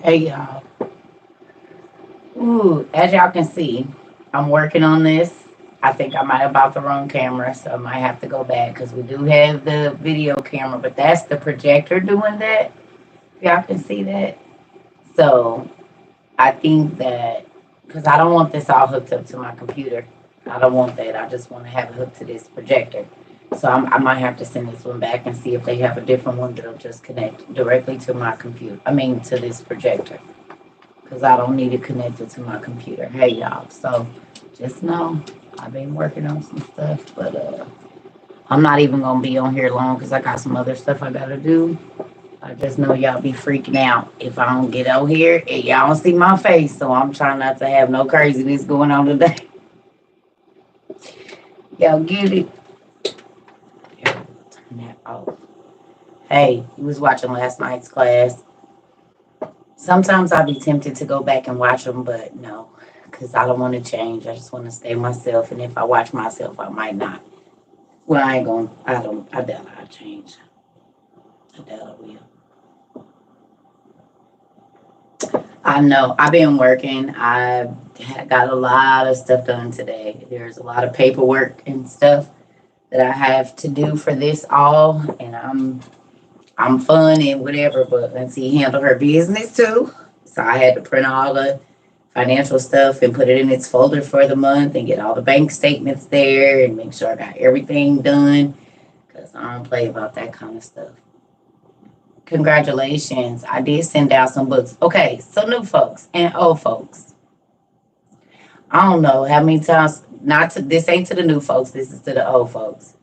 Hey y'all. Ooh, as y'all can see, I'm working on this. I think I might have bought the wrong camera, so I might have to go back because we do have the video camera, but that's the projector doing that. Y'all can see that. So I think that because I don't want this all hooked up to my computer. I don't want that. I just want to have it hooked to this projector. So I might have to send this one back and see if they have a different one that'll just connect directly to my computer. I mean, to this projector. Because I don't need it connected to my computer. Hey, y'all. So just know I've been working on some stuff, but I'm not even going to be on here long because I got some other stuff I got to do. I just know y'all be freaking out if I don't get out here and y'all don't see my face. So I'm trying not to have no craziness going on today. Y'all get it? Turn that off. Hey, you was watching last night's class. Sometimes I'll be tempted to go back and watch them, but no, because I don't want to change. I just want to stay myself. And if I watch myself, I might not. Well, I ain't going, I doubt I'll change. I doubt I will. I know. I've been working. I got a lot of stuff done today. There's a lot of paperwork and stuff that I have to do for this all, and I'm fun and whatever. But Lindsay handled her business too, so I had to print all the financial stuff and put it in its folder for the month and get all the bank statements there and make sure I got everything done because I don't play about that kind of stuff. Congratulations. I did send out some books. Okay, so new folks and old folks. I don't know how many times, not to, this ain't to the new folks, this is to the old folks.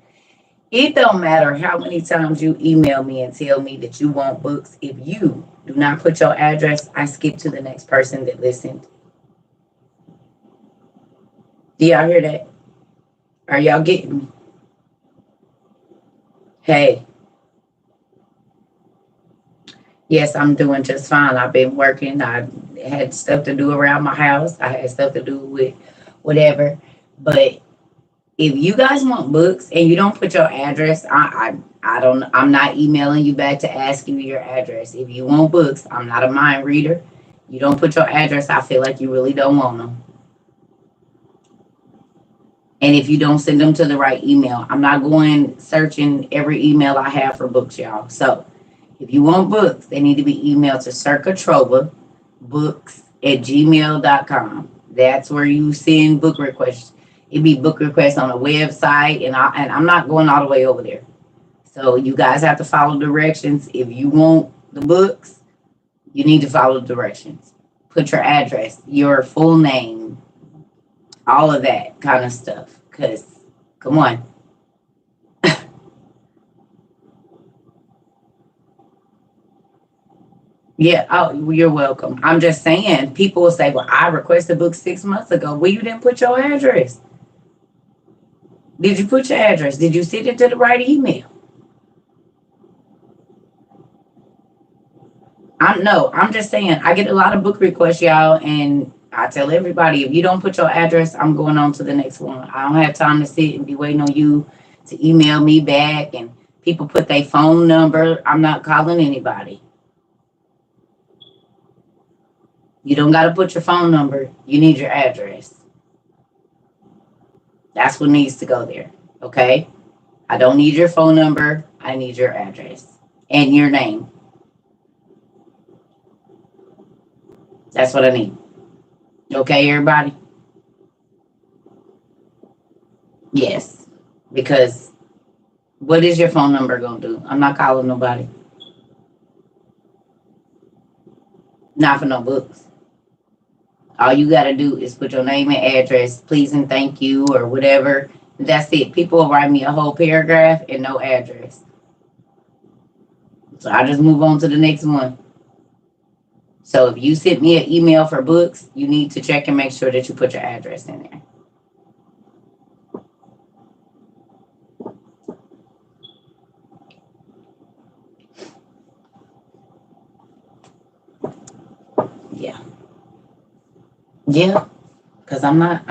It don't matter how many times you email me and tell me that you want books. If you do not put your address, I skip to the next person that listened. Do y'all hear that? Are y'all getting me? Hey, yes, I'm doing just fine. I've been working. I had stuff to do around my house. I had stuff to do with whatever. But if you guys want books and you don't put your address, I don't. I'm not emailing you back to ask you your address. If you want books, I'm not a mind reader. You don't put your address. I feel like you really don't want them. And if you don't send them to the right email, I'm not going searching every email I have for books, y'all. So if you want books, they need to be emailed to circatrova books at gmail.com. That's where you send book requests. It'd be book requests on a website, and I'm not going all the way over there. So you guys have to follow directions. If you want the books, you need to follow the directions. Put your address, your full name, all of that kind of stuff. Cause come on. Yeah, oh, you're welcome. I'm just saying, people will say, well, I requested books 6 months ago. Well, you didn't put your address. Did you put your address? Did you send it to the right email? I'm just saying, I get a lot of book requests, y'all, and I tell everybody, if you don't put your address, I'm going on to the next one. I don't have time to sit and be waiting on you to email me back, and people put their phone number. I'm not calling anybody. You don't got to put your phone number. You need your address. That's what needs to go there. Okay? I don't need your phone number. I need your address and your name. That's what I need. Okay, everybody? Yes. Because what is your phone number going to do? I'm not calling nobody. Not for no books. All you got to do is put your name and address, please and thank you, or whatever. That's it. People will write me a whole paragraph and no address. So I just move on to the next one. So if you sent me an email for books, you need to check and make sure that you put your address in there. Yeah. Yeah. Because I'm not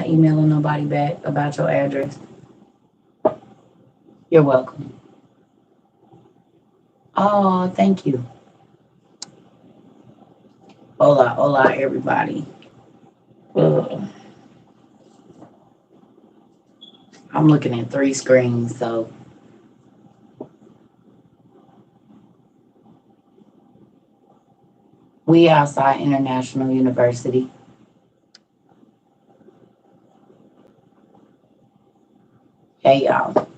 emailing nobody back about your address. You're welcome. Oh, thank you. Hola, hola, everybody. Ugh. I'm looking at 3 screens, so we outside International University. Hey, y'all.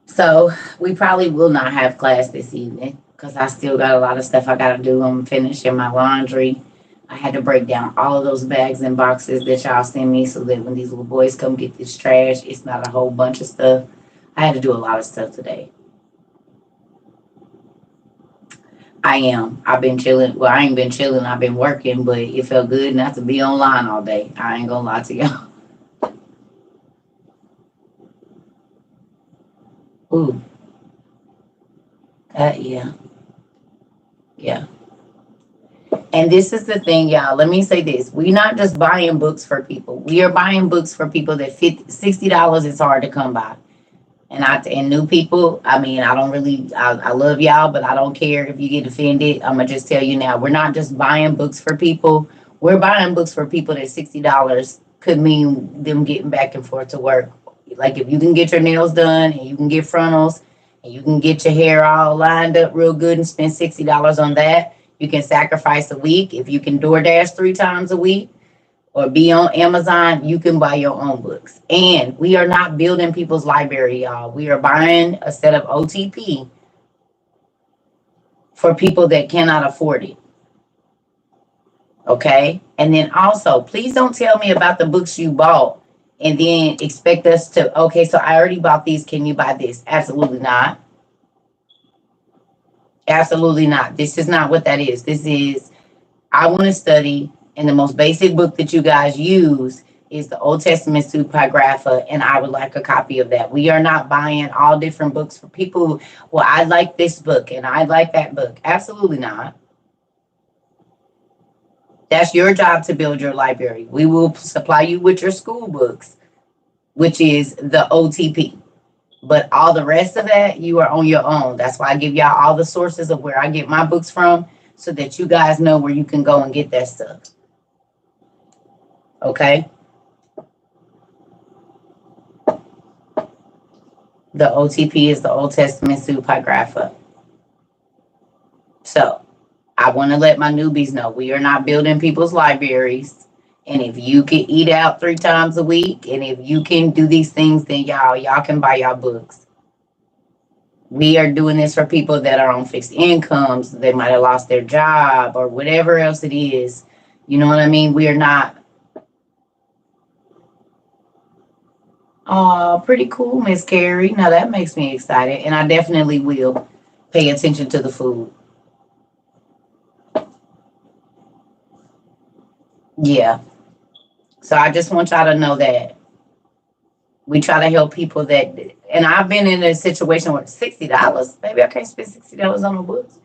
So we probably will not have class this evening because I still got a lot of stuff I got to do. I'm finishing my laundry. I had to break down all of those bags and boxes that y'all send me so that when these little boys come get this trash, it's not a whole bunch of stuff. I had to do a lot of stuff today. I am. I've been chilling. Well, I ain't been chilling. I've been working, but it felt good not to be online all day. I ain't gonna lie to y'all. Ooh, yeah, yeah. And this is the thing, y'all. Let me say this: we're not just buying books for people. We are buying books for people that $60 is hard to come by. And new people, I mean, I don't really, I love y'all, but I don't care if you get offended. I'm gonna just tell you now, we're not just buying books for people. We're buying books for people that $60 could mean them getting back and forth to work. Like if you can get your nails done and you can get frontals and you can get your hair all lined up real good and spend $60 on that, you can sacrifice a week. If you can DoorDash 3 times a week, or be on Amazon, you can buy your own books. And we are not building people's library, y'all. We are buying a set of OTP for people that cannot afford it. Okay? And then also, please don't tell me about the books you bought and then expect us to, okay, so I already bought these. Can you buy this? Absolutely not. Absolutely not. This is not what that is. This is, I want to study, and the most basic book that you guys use is the Old Testament Supagrapha, and I would like a copy of that. We are not buying all different books for people. Well, I like this book and I like that book. Absolutely not. That's your job to build your library. We will supply you with your school books, which is the OTP. But all the rest of that, you are on your own. That's why I give y'all all the sources of where I get my books from so that you guys know where you can go and get that stuff. Okay? The OTP is the Old Testament Supagrapha. So I want to let my newbies know we are not building people's libraries. And if you can eat out 3 times a week, and if you can do these things, then y'all can buy y'all books. We are doing this for people that are on fixed incomes. They might have lost their job or whatever else it is. You know what I mean? We are not. Oh, pretty cool, Miss Carrie. Now that makes me excited, and I definitely will pay attention to the food. Yeah. So I just want y'all to know that we try to help people that, and I've been in a situation where $60, maybe I can't spend $60 on the books.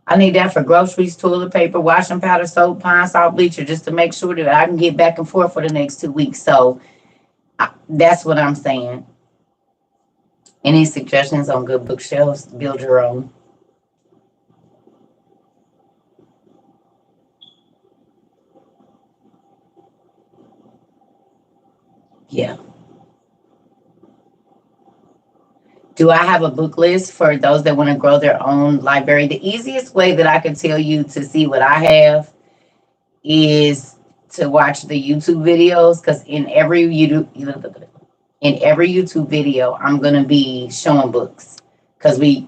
I need that for groceries, toilet paper, washing powder, soap, pine salt, bleacher, just to make sure that I can get back and forth for the next 2 weeks. So that's what I'm saying. Any suggestions on good bookshelves? Build your own. Yeah. Do I have a book list for those that want to grow their own library? The easiest way that I can tell you to see what I have is to watch the YouTube videos, because in every YouTube video, I'm gonna be showing books because we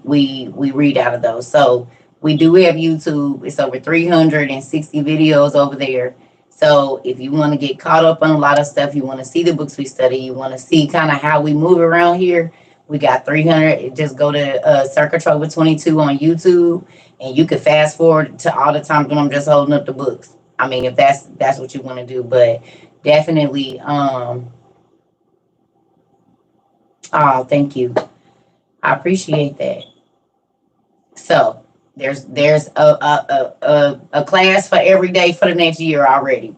read out of those. So we do have YouTube. It's over 360 videos over there. So if you want to get caught up on a lot of stuff, you want to see the books we study, you want to see kind of how we move around here, we got 300. Just go to Circa Trova 22 on YouTube, and you can fast forward to all the times when I'm just holding up the books. I mean, if that's what you want to do, but definitely, oh, thank you. I appreciate that. So there's a class for every day for the next year already.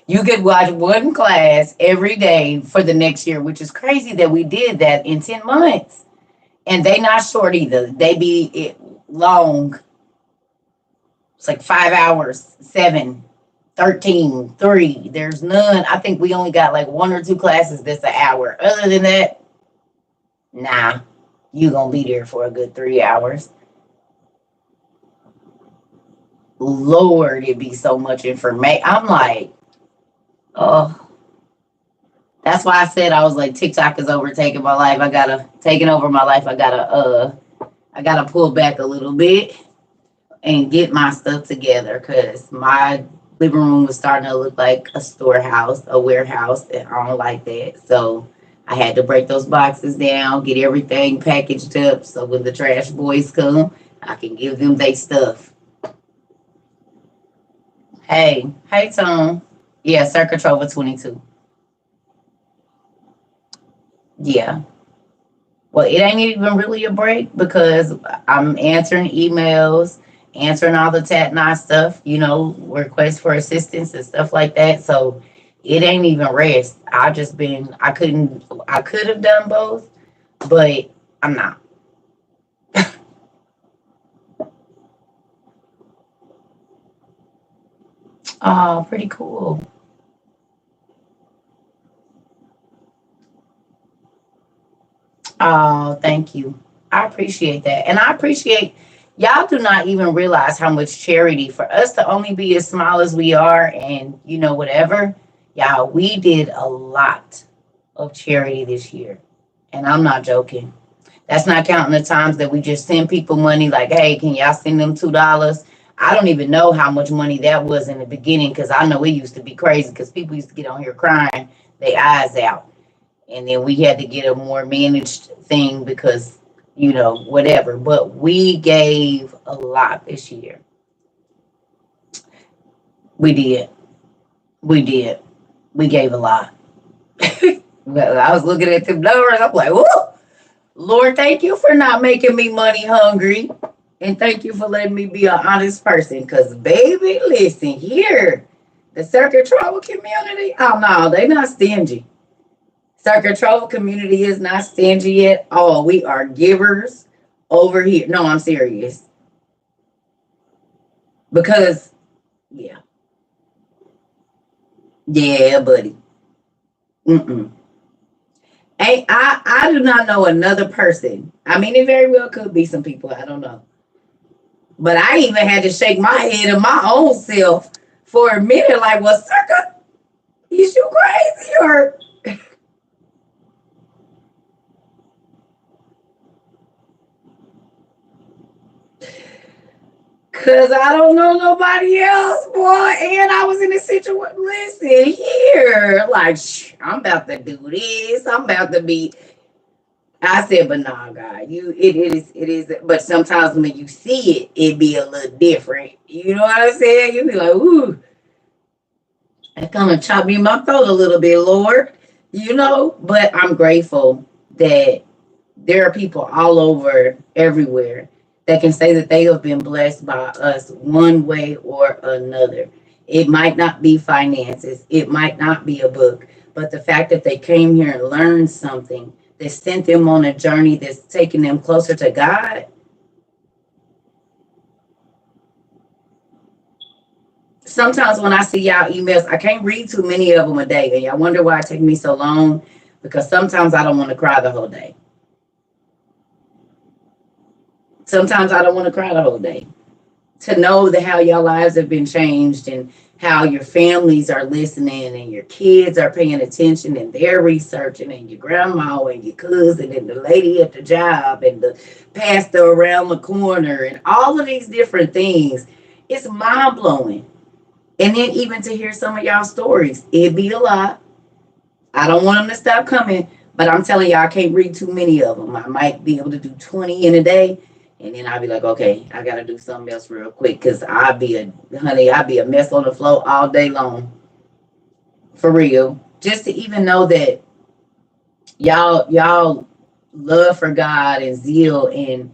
You could watch one class every day for the next year, which is crazy that we did that in 10 months. And they not short either. They be long. It's like 5 hours, 7, 13, 3. There's none. I think we only got like 1 or 2 classes that's an hour. Other than that, nah, you gonna be there for a good 3 hours. Lord, it'd be so much information. I'm like, oh, that's why I said I was like TikTok is overtaking my life. I gotta taking over my life. I gotta pull back a little bit and get my stuff together because my living room was starting to look like a storehouse, a warehouse, and I don't like that. So I had to break those boxes down, get everything packaged up so when the trash boys come, I can give them their stuff. Hey, Tom. Yeah, Circa Trova 22. Yeah. Well, it ain't even really a break because I'm answering emails, answering all the Tat stuff, requests for assistance and stuff like that. So it ain't even rest. I could have done both, but I'm not. Oh, pretty cool. Oh, thank you. I appreciate that. And I appreciate y'all do not even realize how much charity for us to only be as small as we are and whatever. Y'all, we did a lot of charity this year. And I'm not joking. That's not counting the times that we just send people money like, hey, can y'all send them $2? I don't even know how much money that was in the beginning because I know it used to be crazy because people used to get on here crying their eyes out. And then we had to get a more managed thing because, whatever. But we gave a lot this year. We did. We did. We gave a lot. Well, I was looking at them numbers. I'm like, whoa, Lord, thank you for not making me money hungry. And thank you for letting me be an honest person. Because, baby, listen, here, the Circuit Trova community, oh, no, they not stingy. Circuit Trova community is not stingy at all. We are givers over here. No, I'm serious. Because, yeah. Yeah, buddy. Mm-mm. I do not know another person. I mean, it very well could be some people. I don't know. But I even had to shake my head at my own self for a minute. Like, well, Circa, is you crazy or? Cause I don't know nobody else, boy. And I was in a situation. Listen here, like I'm about to do this. I'm about to be. I said, but nah, God, it is. But sometimes when you see it, it be a little different. You know what I'm saying? You be like, ooh, that kind of chop me in my throat a little bit, Lord. But I'm grateful that there are people all over, everywhere, that can say that they have been blessed by us one way or another. It might not be finances, it might not be a book, but the fact that they came here and learned something that sent them on a journey that's taking them closer to God. Sometimes when I see y'all emails, I can't read too many of them a day, and y'all wonder why it takes me so long because sometimes I don't want to cry the whole day. Sometimes I don't want to cry the whole day. To know that how your lives have been changed and how your families are listening and your kids are paying attention and they're researching and your grandma and your cousin and the lady at the job and the pastor around the corner and all of these different things. It's mind blowing. And then even to hear some of y'all stories, it'd be a lot. I don't want them to stop coming, but I'm telling y'all, I can't read too many of them. I might be able to do 20 in a day. And then I'll be like, okay, I got to do something else real quick because I'll be a mess on the floor all day long. For real. Just to even know that y'all love for God and zeal and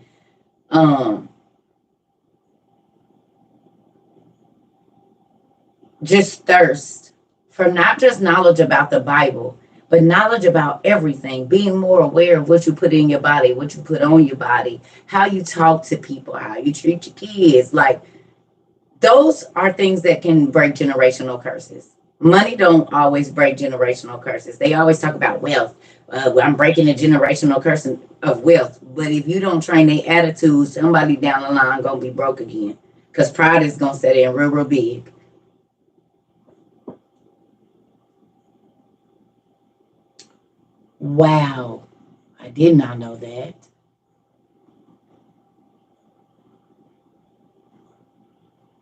just thirst for not just knowledge about the Bible, but knowledge about everything, being more aware of what you put in your body, what you put on your body, how you talk to people, how you treat your kids. Like, Those are things that can break generational curses. Money don't always break generational curses. They always talk about wealth. I'm breaking the generational curse of wealth. But if you don't train their attitude, somebody down the line gonna be broke again. Because pride is gonna set in real, real big. Wow. I did not know that.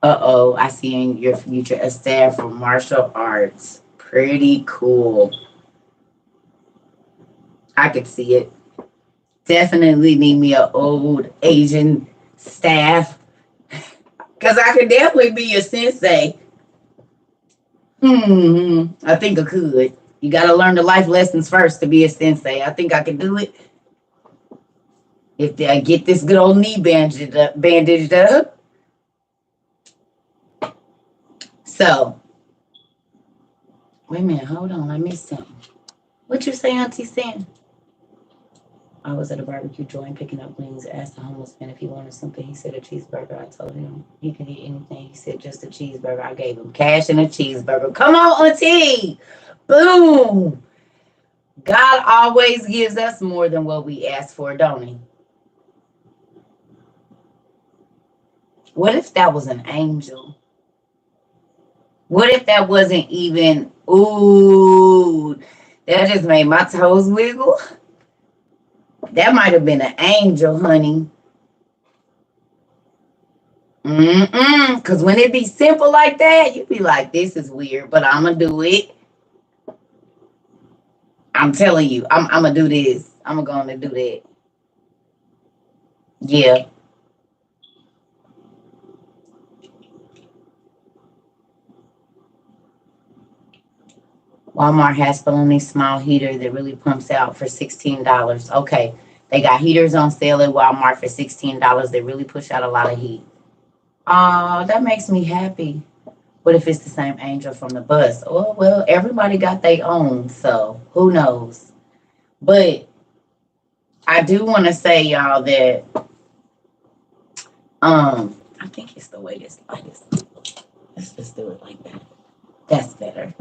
Uh-oh, I see in your future a staff for martial arts. Pretty cool. I could see it. Definitely need me a old Asian staff. Cause I could definitely be a sensei. I think I could. You gotta learn the life lessons first to be a sensei. I think I could do it. If I get this good old knee bandaged up. So, wait a minute, hold on, I missed something. What you say, Auntie Sam? I was at a barbecue joint picking up wings. Asked the homeless man if he wanted something. He said a cheeseburger. I told him he could eat anything. He said just a cheeseburger. I gave him cash and a cheeseburger. Come on, Auntie. Boom. God always gives us more than what we ask for, don't he? What if that was an angel? What if that wasn't even, ooh, that just made my toes wiggle? That might have been an angel, honey. Because when it be simple like that, you be like, this is weird, but I'm going to do it. I'm telling you, I'm going to do this. I'm going to do that. Yeah. Walmart has only small heater that really pumps out for $16. Okay. They got heaters on sale at Walmart for $16 that really push out a lot of heat. Oh, that makes me happy. What if it's the same angel from the bus? Oh, well, everybody got their own, so who knows? But I do want to say, y'all, that I think it's the way this light is. Let's just do it like that. That's better.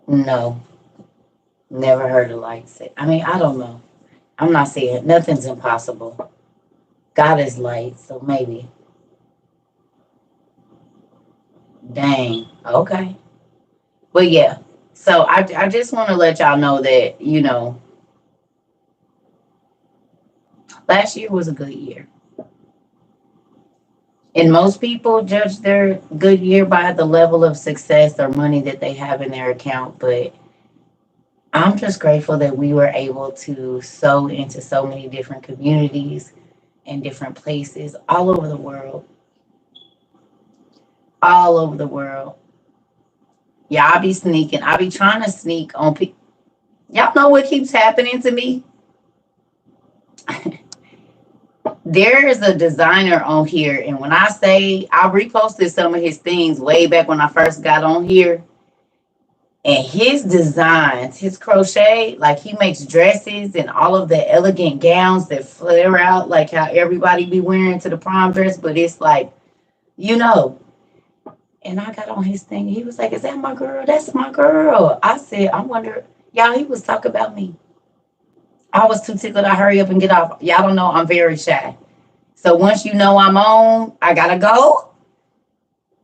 No, never heard of light say. I mean, I don't know. I'm not saying nothing's impossible. God is light, so maybe. Dang. Okay. But yeah. So I just want to let y'all know that, last year was a good year. And most people judge their good year by the level of success or money that they have in their account. But I'm just grateful that we were able to sow into so many different communities and different places all over the world. All over the world. Yeah, I be sneaking. I be trying to sneak on people. Y'all know what keeps happening to me? There is a designer on here, and when I say I reposted some of his things way back when I first got on here, and his designs, his crochet, like he makes dresses and all of the elegant gowns that flare out like how everybody be wearing to the prom dress, but it's like, you know. And I got on his thing. He was like, "Is that my girl? That's my girl." I said, "I wonder." Y'all, he was talking about me. I was too tickled. I hurry up and get off. Y'all don't know I'm very shy. So once you know I'm on, I gotta go.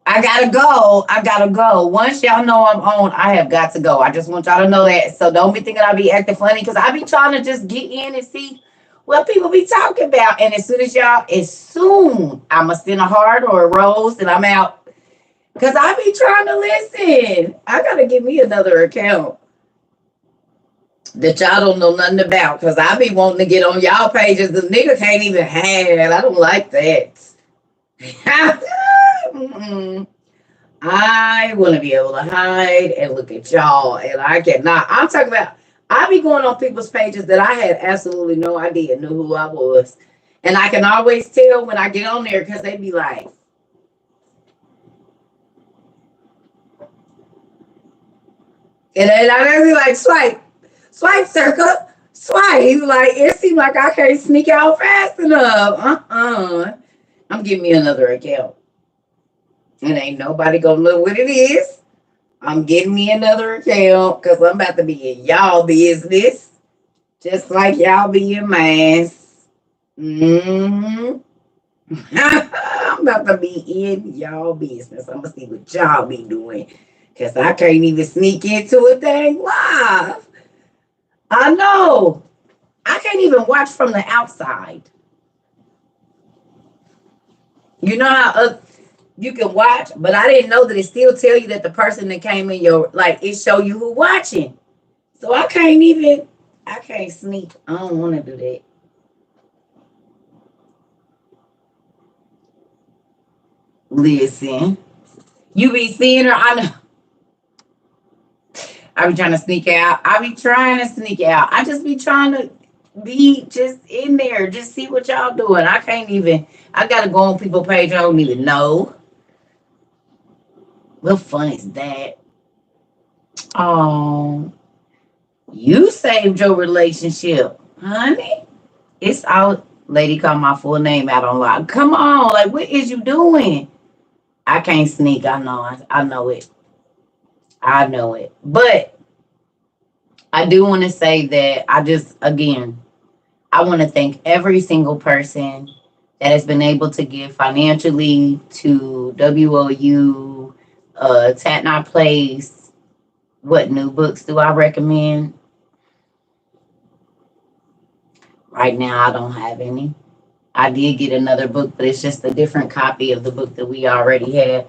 I gotta go. I gotta go. Once y'all know I'm on, I have got to go. I just want y'all to know that. So don't be thinking I be acting funny because I be trying to just get in and see what people be talking about. And as soon I'ma send a heart or a rose and I'm out. Because I be trying to listen. I gotta give me another account that y'all don't know nothing about. Because I be wanting to get on y'all pages. The nigga can't even have. I don't like that. I want to be able to hide and look at y'all, and I cannot. I'm talking about. I be going on people's pages that I had absolutely no idea knew who I was, and I can always tell when I get on there because they be like, and then I be like, swipe, swipe, circle, Twice. Like, it seems like I can't sneak out fast enough. I'm getting me another account. And ain't nobody gonna know what it is. I'm getting me another account because I'm about to be in y'all business. Just like y'all be in mine. Mm-hmm. I'm about to be in y'all business. I'm gonna see what y'all be doing. Cause I can't even sneak into a thing live. I know. I can't even watch from the outside. You know how you can watch, but I didn't know that it still tell you that the person that came in your like it show you who watching. So I can't sneak. I don't want to do that. Listen, you be seeing her. I know. I be trying to sneak out. I be trying to sneak out. I just be trying to be just in there, just see what y'all doing. I can't even. I gotta go on people's page. I don't even know. What fun is that? Oh, you saved your relationship, honey. It's out. Lady, call my full name out on live. Come on, like what is you doing? I can't sneak. I know. I know it. I know it. But I do want to say that I just again I want to thank every single person that has been able to give financially to WOU, Tatnot Place. What new books do I recommend? Right now, I don't have any. I did get another book, but it's just a different copy of the book that we already had.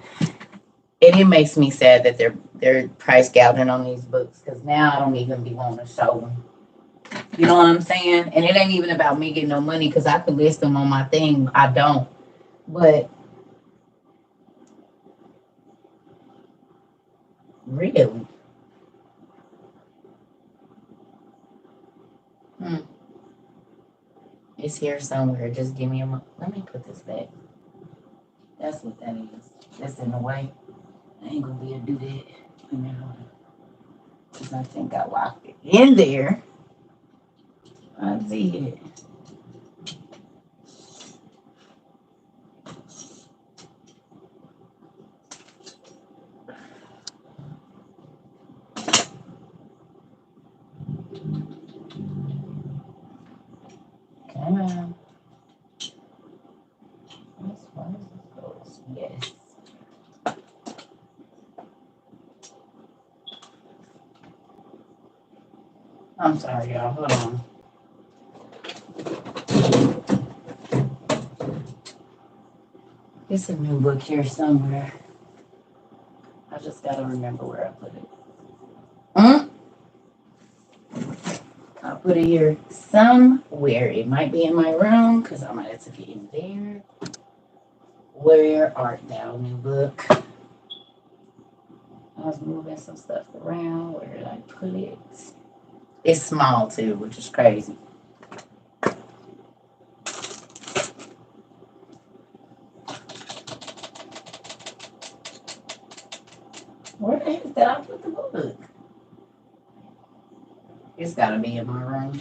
And it makes me sad that they're price gouging on these books because now I don't even be wanting to show them. You know what I'm saying? And it ain't even about me getting no money because I could list them on my thing. I don't. But really, hmm, it's here somewhere. Just give me a moment. Let me put this back. That's what that is. That's in the way. I ain't gonna be able to do that. Wait a minute, hold on. 'Cause I think I locked it in there. I see it. Come on. This one goes. Yes. I'm sorry, y'all. Hold on. It's a new book here somewhere. I just gotta remember where I put it. Hmm? I'll put it here somewhere. It might be in my room because I might have to get in there. Where art thou, new book? I was moving some stuff around. Where did I put it? It's small too, which is crazy. Where the heck did I put the book? It's gotta be in my room.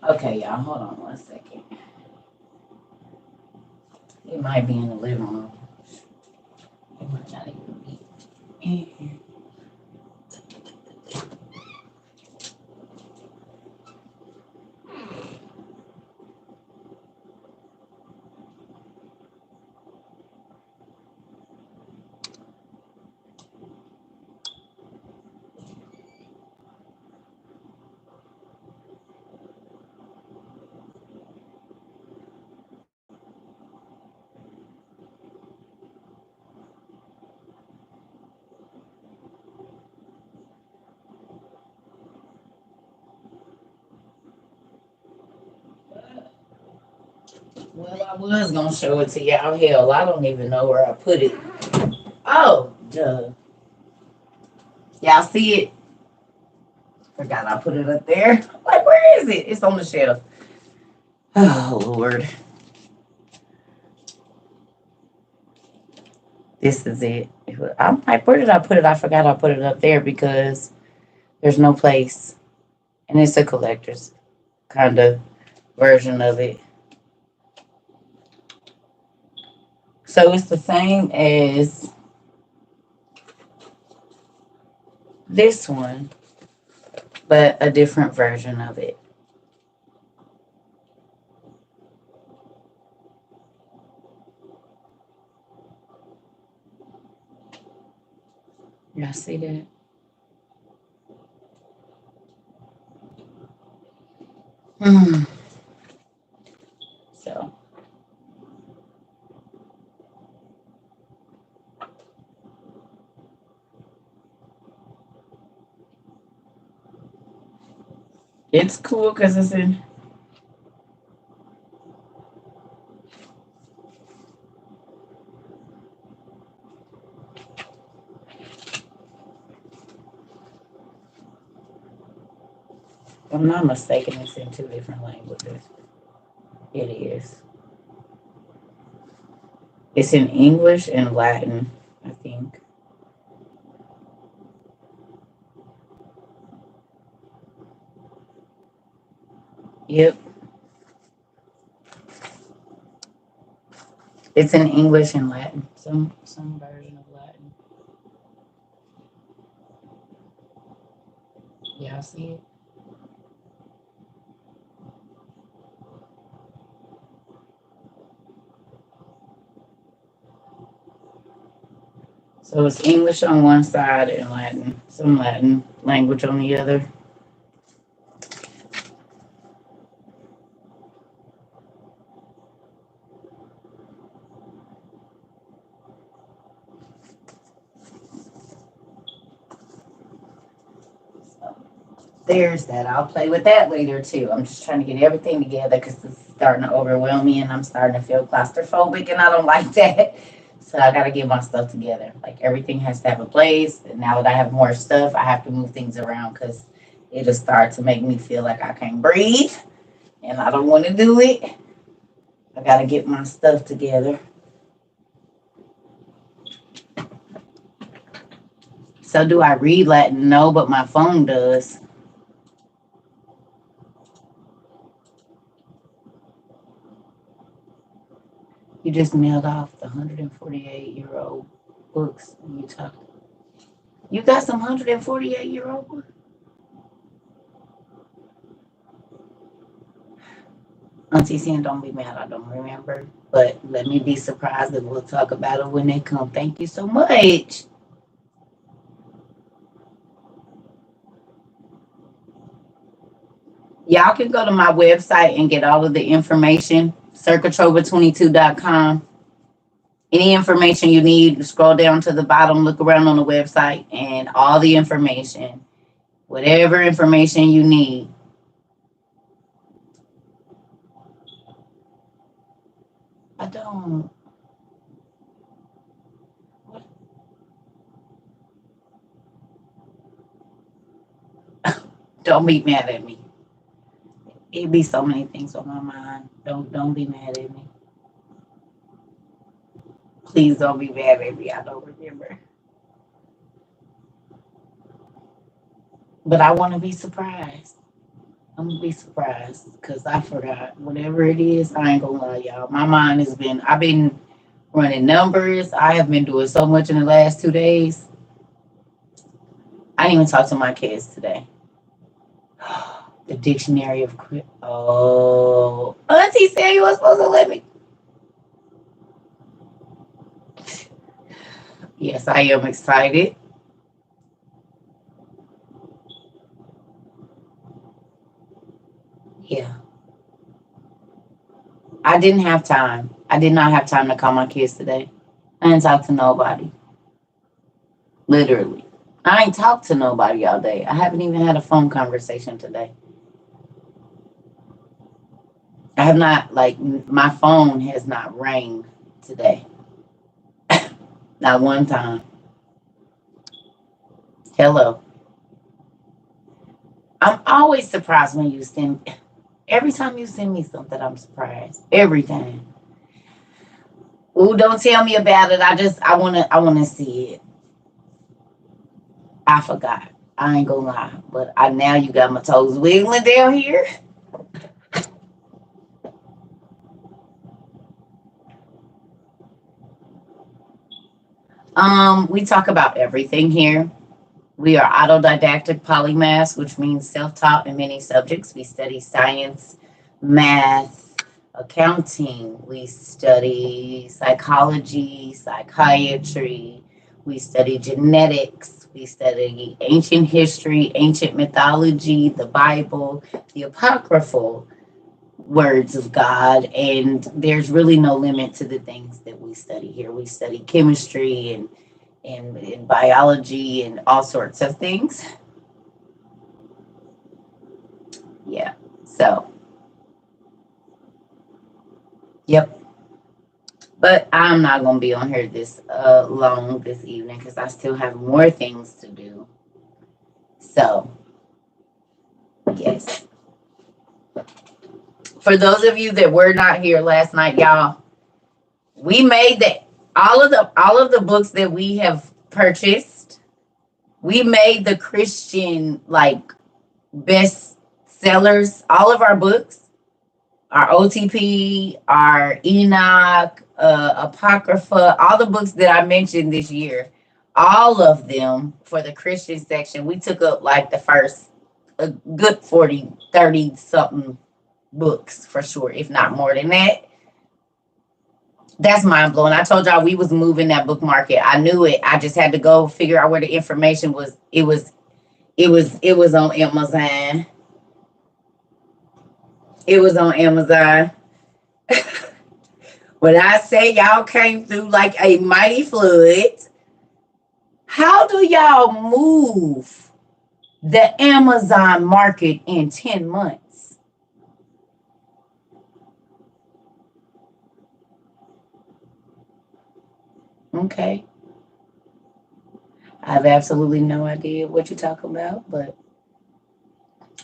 Okay, y'all, hold on one second. It might be in the living room. It might not even be in here. Well, I was gonna show it to y'all. Hell, I don't even know where I put it. Oh, duh. Y'all see it? Forgot I put it up there. Like, where is it? It's on the shelf. Oh, Lord. This is it. I'm like, where did I put it? I forgot I put it up there because there's no place. And it's a collector's kind of version of it. So it's the same as this one, but a different version of it. Y'all see that? Hmm. So it's cool because it's in. If I'm not mistaken, it's in two different languages. It is. It's in English and Latin, I think. Yep. It's in English and Latin. Some version of Latin. Y'all see it? So it's English on one side and Latin, some Latin language on the other. So there's that. I'll play with that later too. I'm just trying to get everything together because it's starting to overwhelm me and I'm starting to feel claustrophobic and I don't like that. So I got to get my stuff together. Like everything has to have a place. And now that I have more stuff, I have to move things around because it'll start to make me feel like I can't breathe and I don't want to do it. I got to get my stuff together. So do I read Latin? No, but my phone does. You just mailed off the 148-year-old books and you talk. You got some 148-year-old books? Auntie saying don't be mad, I don't remember. But let me be surprised and we'll talk about it when they come. Thank you so much. Y'all can go to my website and get all of the information, circatrova22.com. Any information you need, scroll down to the bottom, look around on the website, and all the information, whatever information you need. I don't. Don't be mad at me. It be so many things on my mind. Don't be mad at me. Please don't be mad at me. I don't remember. But I want to be surprised. I'm gonna be surprised because I forgot whatever it is. I ain't gonna lie, y'all. My mind has been. I've been running numbers. I have been doing so much in the last 2 days. I didn't even talk to my kids today. The dictionary of oh, Auntie said you was supposed to let me. Yes, I am excited. Yeah, I didn't have time. I did not have time to call my kids today. I didn't talk to nobody. Literally. I ain't talked to nobody all day. I haven't even had a phone conversation today. I have not, like, my phone has not rang today. Not one time. Hello. I'm always surprised when you send, every time you send me something, I'm surprised. Every time. Ooh, don't tell me about it. I wanna see it. I forgot. I ain't gonna lie. But I now you got my toes wiggling down here. We talk about everything here. We are autodidactic polymaths, which means self-taught in many subjects. We study science, math, accounting. We study psychology, psychiatry. We study genetics. We study ancient history, ancient mythology, the Bible, the apocryphal words of God. And there's really no limit to the things that we study here. We study chemistry and biology and all sorts of things. Yeah. So, yep. But I'm not going to be on here this long this evening because I still have more things to do. So, yes. For those of you that were not here last night, y'all, we made all of the books that we have purchased. We made the Christian like best sellers. All of our books, our OTP, our Enoch, Apocrypha, all the books that I mentioned this year, all of them for the Christian section, we took up like the first a good 40, 30 something books for sure, if not more than that. That's mind blowing. I told y'all we was moving that book market. I knew it. I just had to go figure out where the information was. It was on Amazon. It was on Amazon. When I say y'all came through like a mighty flood, how do y'all move the Amazon market in 10 months? Okay. I have absolutely no idea what you're talking about, but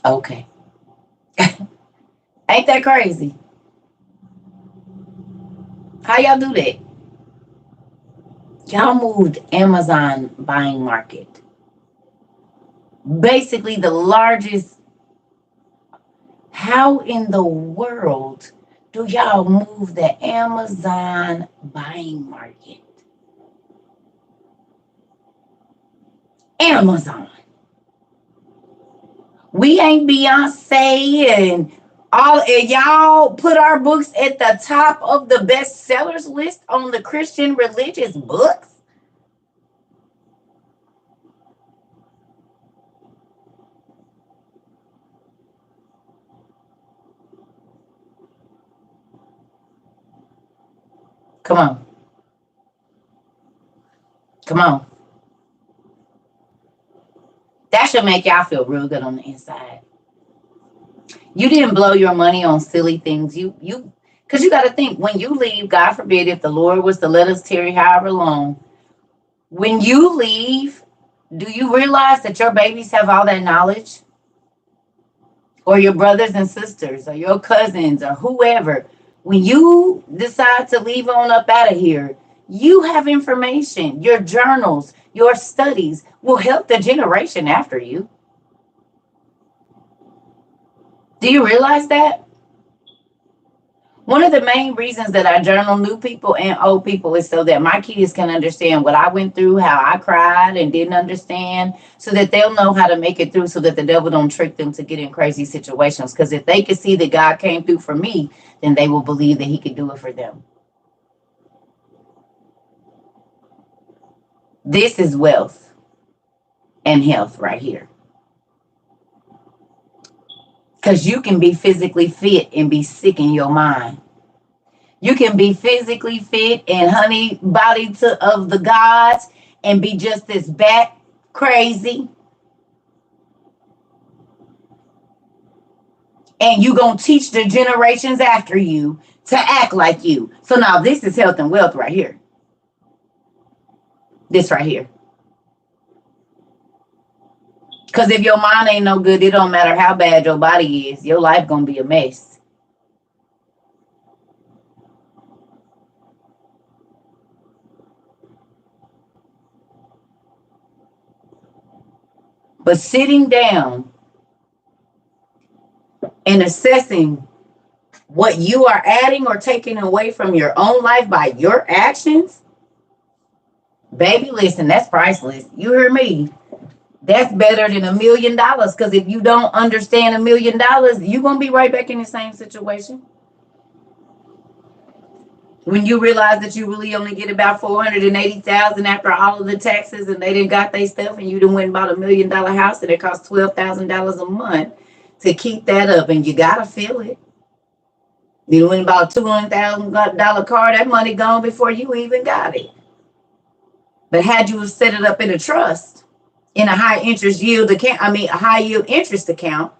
okay. Ain't that crazy? How y'all do that? Y'all moved Amazon buying market. Basically the largest. How in the world do y'all move the Amazon buying market? Amazon. We ain't Beyonce and all, and y'all put our books at the top of the bestsellers list on the Christian religious books. Come on. Come on. That should make y'all feel real good on the inside. You didn't blow your money on silly things. You because you got to think when you leave, God forbid, if the Lord was to let us tarry however long, when you leave, do you realize that your babies have all that knowledge? Or your brothers and sisters, or your cousins, or whoever. When you decide to leave on up out of here, you have information. Your journals, your studies will help the generation after you. Do you realize that? One of the main reasons that I journal new people and old people is so that my kids can understand what I went through, how I cried and didn't understand, so that they'll know how to make it through, so that the devil don't trick them to get in crazy situations. Because if they can see that God came through for me, then they will believe that he could do it for them. This is wealth and health right here. Because you can be physically fit and be sick in your mind. You can be physically fit and honey body of the gods and be just as bat crazy. And you going to teach the generations after you to act like you. So now this is health and wealth right here. This right here. Because if your mind ain't no good, it don't matter how bad your body is. Your life going to be a mess. But sitting down and assessing what you are adding or taking away from your own life by your actions, baby, listen, that's priceless. You hear me? That's better than $1 million. Because if you don't understand $1 million, you're going to be right back in the same situation. When you realize that you really only get about $480,000 after all of the taxes, and they done got their stuff, and you done went and bought $1 million house, and it costs $12,000 a month to keep that up, and you gotta feel it. You went and bought a $200,000 car, that money gone before you even got it. But had you set it up in a trust, in a high interest yield account, a high yield interest account,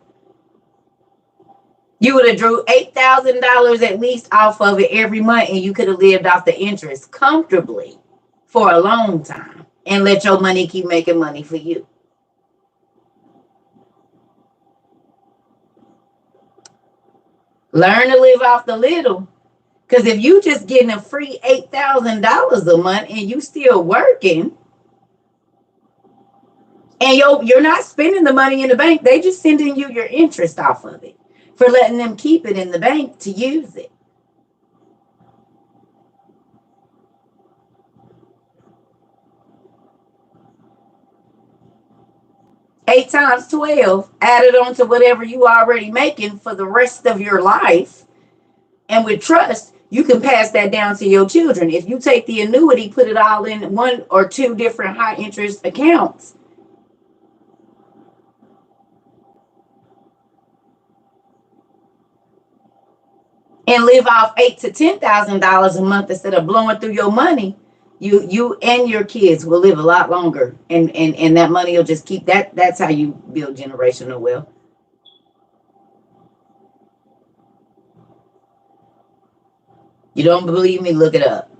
you would have drew $8,000 at least off of it every month, and you could have lived off the interest comfortably for a long time and let your money keep making money for you. Learn to live off the little. Because if you just getting a free $8,000 a month and you still working, and you're not spending the money in the bank, they just sending you your interest off of it for letting them keep it in the bank to use it. $8 times 12 added on to whatever you already making for the rest of your life. And with trust, you can pass that down to your children. If you take the annuity, put it all in one or two different high interest accounts, and live off $8,000 to $10,000 a month instead of blowing through your money, you and your kids will live a lot longer, and that money will just keep that. That's how you build generational wealth. You don't believe me? Look it up.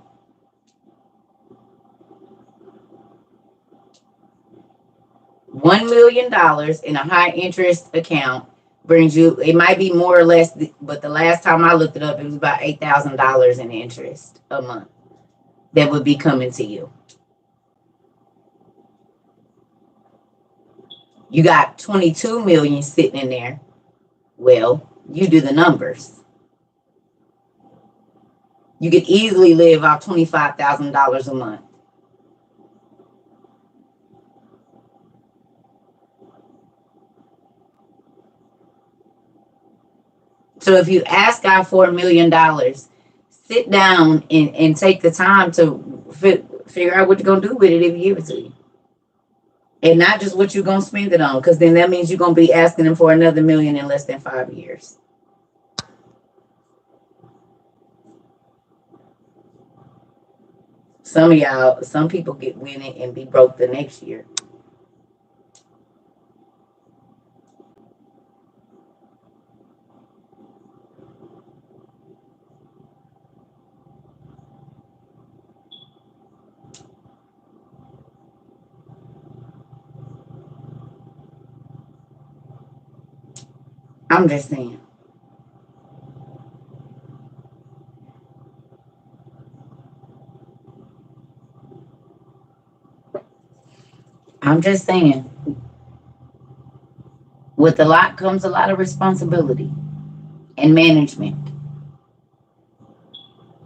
$1 million in a high interest account brings you, it might be more or less, but the last time I looked it up, it was about $8,000 in interest a month that would be coming to you. You got 22 million sitting in there. Well, you do the numbers. You could easily live off $25,000 a month. So if you ask God for $1 million, sit down and take the time to figure out what you're going to do with it if you give it to you. And not just what you're going to spend it on, because then that means you're going to be asking them for another $1 million in less than 5 years. Some people get winning and be broke the next year. I'm just saying. I'm just saying. With a lot comes a lot of responsibility and management.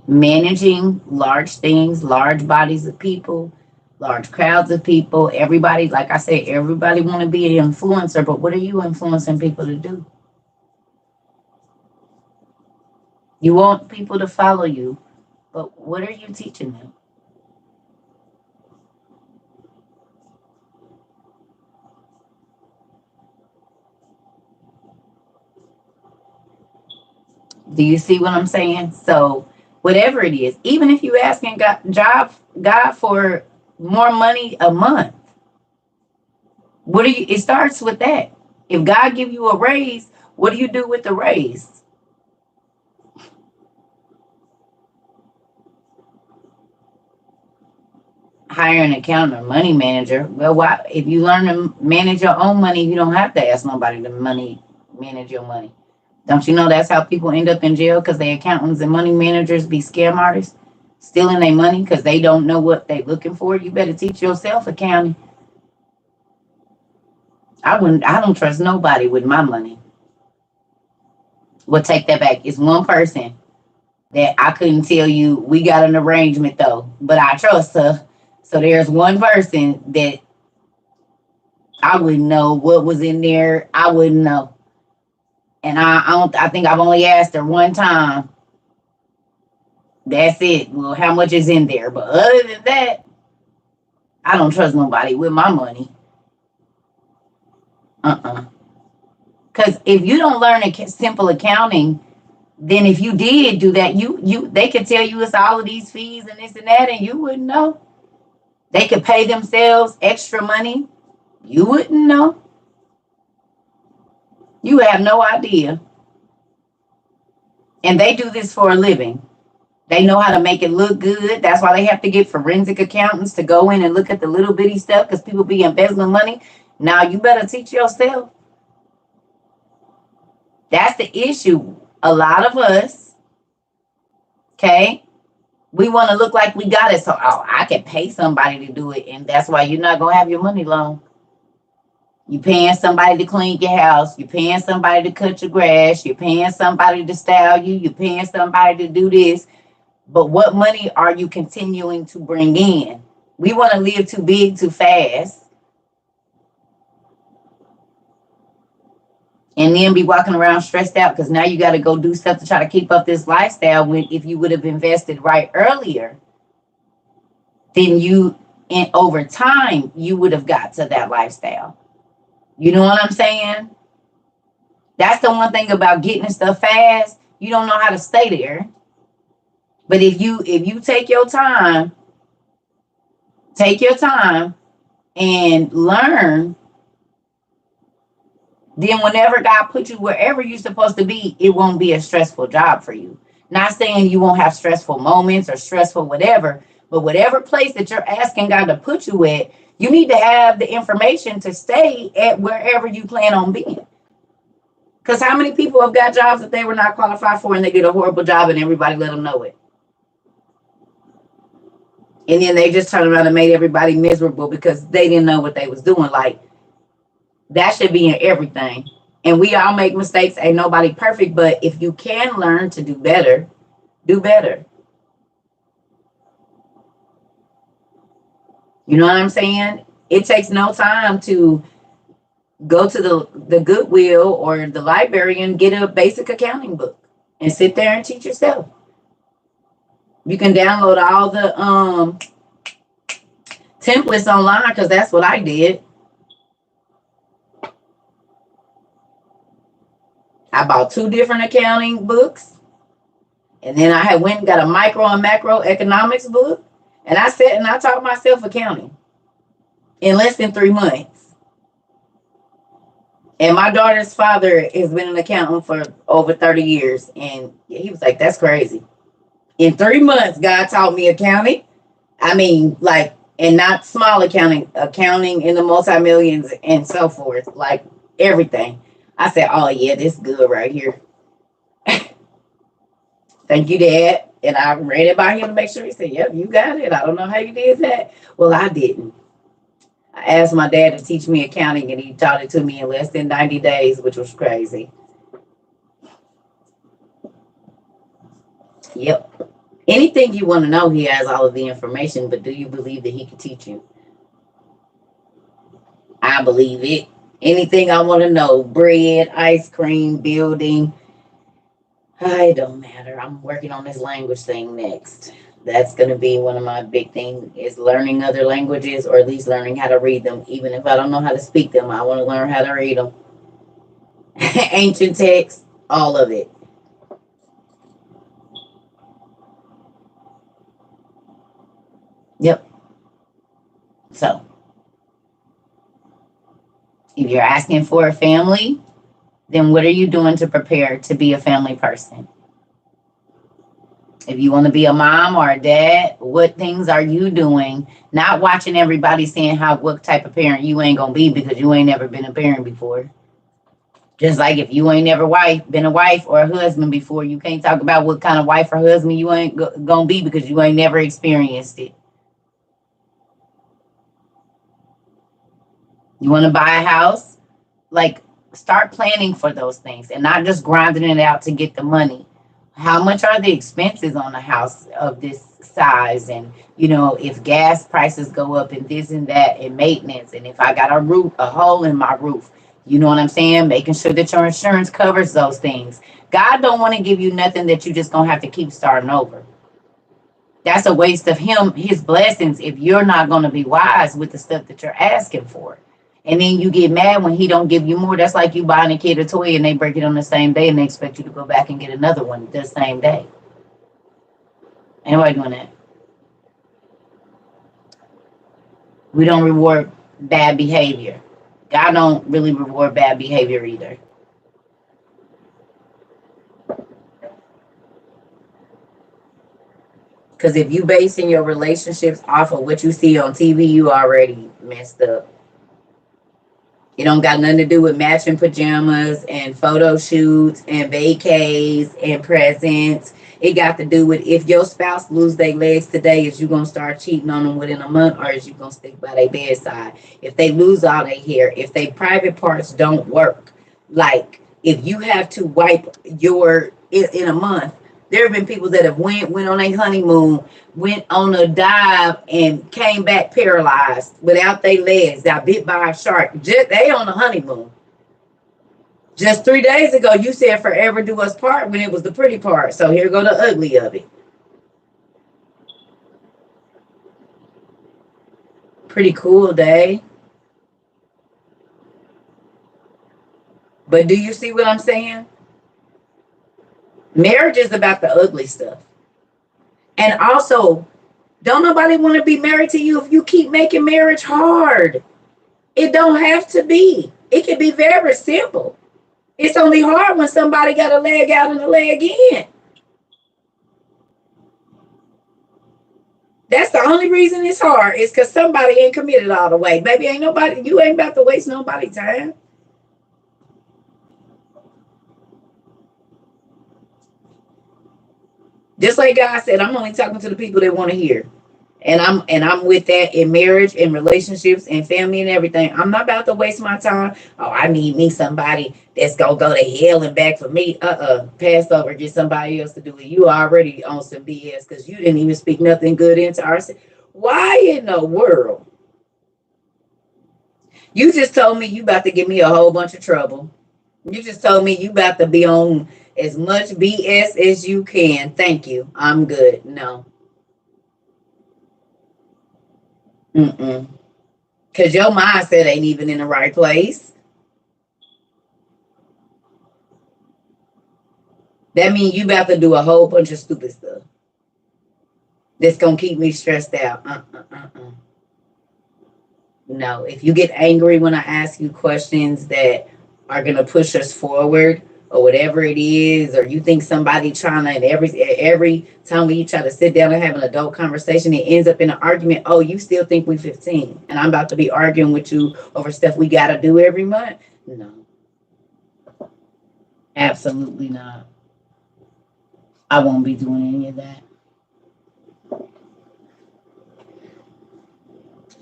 Managing large things, large bodies of people, large crowds of people. Everybody, like I said, everybody want to be an influencer, but what are you influencing people to do? You want people to follow you, but what are you teaching them? Do you see what I'm saying? So whatever it is, even if you asking God for more money a month, it starts with that. If God give you a raise, what do you do with the raise? Hire an accountant or money manager. Well, why? If you learn to manage your own money, you don't have to ask nobody to manage your money. Don't you know that's how people end up in jail? Because their accountants and money managers be scam artists, stealing their money because they don't know what they're looking for. You better teach yourself accounting. I don't trust nobody with my money. We'll take that back. It's one person that I couldn't tell you. We got an arrangement though, but I trust her. So there's one person that I wouldn't know what was in there. I wouldn't know. And I don't. I think I've only asked her one time. That's it. Well, how much is in there? But other than that, I don't trust nobody with my money. Because if you don't learn simple accounting, then if you did do that, they could tell you it's all of these fees and this and that, and you wouldn't know. They could pay themselves extra money. You wouldn't know. You have no idea. And they do this for a living. They know how to make it look good. That's why they have to get forensic accountants to go in and look at the little bitty stuff because people be embezzling money. Now you better teach yourself. That's the issue. A lot of us, okay, we want to look like we got it. So, I can pay somebody to do it. And that's why you're not going to have your money long. You're paying somebody to clean your house. You're paying somebody to cut your grass. You're paying somebody to style you. You're paying somebody to do this. But what money are you continuing to bring in? We want to live too big, too fast. And then be walking around stressed out because now you got to go do stuff to try to keep up this lifestyle when if you would have invested right earlier, then over time, you would have got to that lifestyle. You know what I'm saying? That's the one thing about getting stuff fast. You don't know how to stay there. But if you take your time and learn, then whenever God puts you wherever you're supposed to be, it won't be a stressful job for you. Not saying you won't have stressful moments or stressful whatever, but whatever place that you're asking God to put you at, you need to have the information to stay at wherever you plan on being. Because how many people have got jobs that they were not qualified for and they get a horrible job and everybody let them know it? And then they just turned around and made everybody miserable because they didn't know what they was doing. Like, that should be in everything. And we all make mistakes. Ain't nobody perfect. But if you can learn to do better, do better. You know what I'm saying? It takes no time to go to the Goodwill or the library and get a basic accounting book and sit there and teach yourself. You can download all the templates online because that's what I did. I bought 2 different accounting books. And then I went and got a micro and macro economics book. And I sat and I taught myself accounting in less than 3 months. And my daughter's father has been an accountant for over 30 years. And he was like, that's crazy. In 3 months, God taught me accounting. I mean, like, and not small accounting in the multi-millions and so forth, like everything. I said, oh, yeah, this is good right here. Thank you, Dad. And I ran it by him to make sure. He said, yep, you got it. I don't know how you did that. Well, I didn't. I asked my dad to teach me accounting, and he taught it to me in less than 90 days, which was crazy. Yep. Anything you want to know, he has all of the information, but do you believe that he can teach you? I believe it. Anything I want to know, bread, ice cream, building, it don't matter. I'm working on this language thing next. That's going to be one of my big things is learning other languages or at least learning how to read them. Even if I don't know how to speak them, I want to learn how to read them. Ancient texts, all of it. Yep. So, if you're asking for a family, then what are you doing to prepare to be a family person? If you want to be a mom or a dad, what things are you doing? Not watching everybody saying what type of parent you ain't going to be because you ain't never been a parent before. Just like if you ain't never been a wife or a husband before, you can't talk about what kind of wife or husband you ain't going to be because you ain't never experienced it. You want to buy a house? Like, start planning for those things and not just grinding it out to get the money. How much are the expenses on a house of this size? And if gas prices go up and this and that and maintenance, and if I got a hole in my roof, you know what I'm saying? Making sure that your insurance covers those things. God don't want to give you nothing that you just gonna have to keep starting over. That's a waste of his blessings if you're not going to be wise with the stuff that you're asking for. And then you get mad when he don't give you more. That's like you buying a kid a toy and they break it on the same day and they expect you to go back and get another one the same day. Anybody doing that? We don't reward bad behavior. God don't really reward bad behavior either. Because if you basing your relationships off of what you see on TV, you already messed up. It don't got nothing to do with matching pajamas and photo shoots and vacays and presents. It got to do with if your spouse lose their legs today, is you going to start cheating on them within a month, or is you going to stick by their bedside? If they lose all their hair, if their private parts don't work, like if you have to wipe your in a month. There have been people that have went on a honeymoon, went on a dive, and came back paralyzed without their legs. Got bit by a shark. They on a honeymoon. Just 3 days ago, you said forever do us part when it was the pretty part. So here go the ugly of it. Pretty cool day. But do you see what I'm saying? Marriage is about the ugly stuff. And also, don't nobody want to be married to you if you keep making marriage hard. It don't have to be. It can be very simple. It's only hard when somebody got a leg out and a leg in. That's the only reason it's hard, is because somebody ain't committed all the way. Baby, you ain't about to waste nobody's time. Just like God said, I'm only talking to the people that want to hear. And I'm with that in marriage and relationships and family and everything. I'm not about to waste my time. Oh, I need me somebody that's gonna go to hell and back for me. Pass over, get somebody else to do it. You already on some BS because you didn't even speak nothing good into our. Why in the world? You just told me you about to give me a whole bunch of trouble. You just told me you about to be on as much BS as you can. Thank you. I'm good. No. Because your mindset ain't even in the right place. That means you about to do a whole bunch of stupid stuff that's going to keep me stressed out. No, if you get angry when I ask you questions that are going to push us forward or whatever it is, or you think somebody trying to, and every time we try to sit down and have an adult conversation, it ends up in an argument. Oh, you still think we 15 and I'm about to be arguing with you over stuff we got to do every month? No, absolutely not. I won't be doing any of that.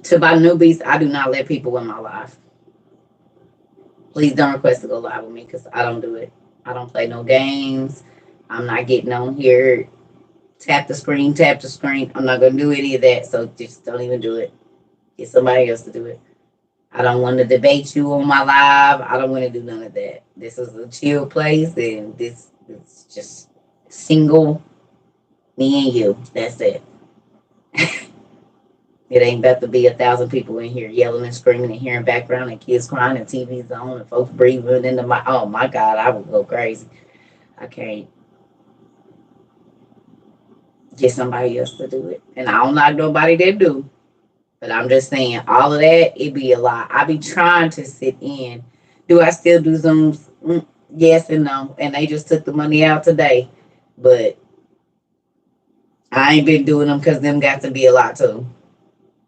To my newbies, I do not let people in my life. Please don't request to go live with me because I don't do it. I don't play no games. I'm not getting on here. Tap the screen, tap the screen. I'm not going to do any of that. So just don't even do it. Get somebody else to do it. I don't want to debate you on my live. I don't want to do none of that. This is a chill place, and this is just single me and you. That's it. It ain't about to be 1,000 people in here yelling and screaming and hearing background and kids crying and TV's on and folks breathing into my. Oh my God, I would go crazy. I can't. Get somebody else to do it. And I don't like nobody that do. But I'm just saying, all of that, it be a lot. I be trying to sit in. Do I still do Zooms? Yes and no. And they just took the money out today. But I ain't been doing them because them got to be a lot too.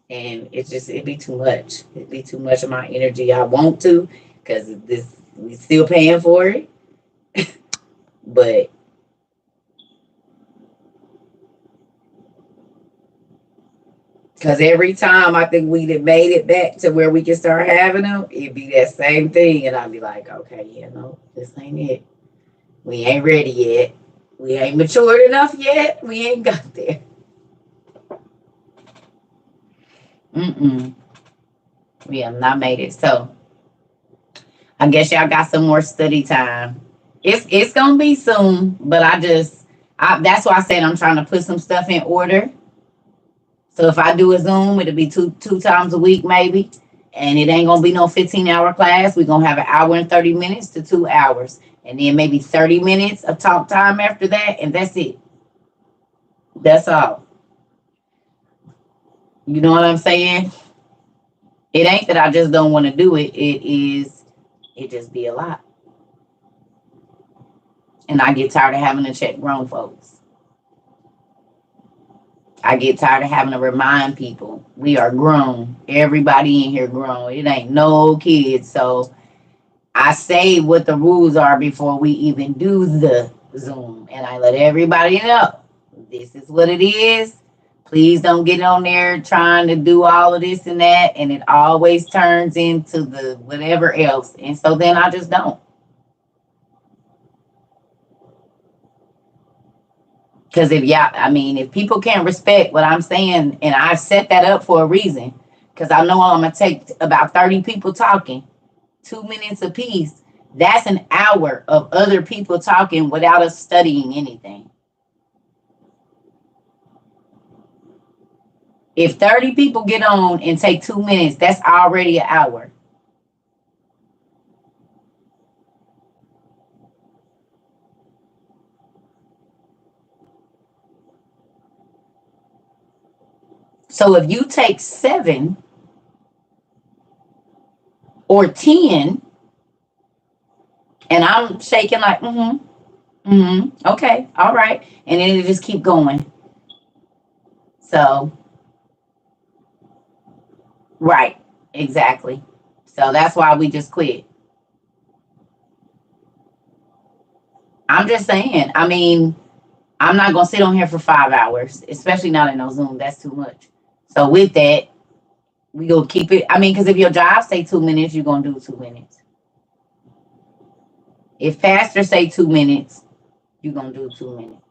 And it be too much. It be too much of my energy. I want to because we still paying for it. But Cause every time I think we'd have made it back to where we can start having them, it'd be that same thing. And I'd be like, okay, yeah, no, this ain't it. We ain't ready yet. We ain't matured enough yet. We ain't got there. Mm-mm. We have not made it. So I guess y'all got some more study time. It's gonna be soon, but that's why I said I'm trying to put some stuff in order. So if I do a Zoom, it'll be two times a week maybe. And it ain't gonna be no 15-hour class. We're gonna have an hour and 30 minutes to 2 hours. And then maybe 30 minutes of talk time after that, and that's it. That's all. You know what I'm saying? It ain't that I just don't want to do it. It just be a lot. And I get tired of having to check grown folks. I get tired of having to remind people we are grown. Everybody in here grown. It ain't no kids. So I say what the rules are before we even do the Zoom. And I let everybody know this is what it is. Please don't get on there trying to do all of this and that. And it always turns into the whatever else. And so then I just don't. Because if people can't respect what I'm saying, and I've set that up for a reason, because I know I'm going to take about 30 people talking, 2 minutes apiece. That's an hour of other people talking without us studying anything. If 30 people get on and take 2 minutes, that's already an hour. So if you take 7 or 10, and I'm shaking like, okay, all right. And then it just keep going. So, right, exactly. So that's why we just quit. I'm just saying, I'm not going to sit on here for 5 hours, especially not in no Zoom. That's too much. So with that, we gonna keep it. Because if your job say 2 minutes, you're gonna do 2 minutes. If pastor say 2 minutes, you're gonna do 2 minutes.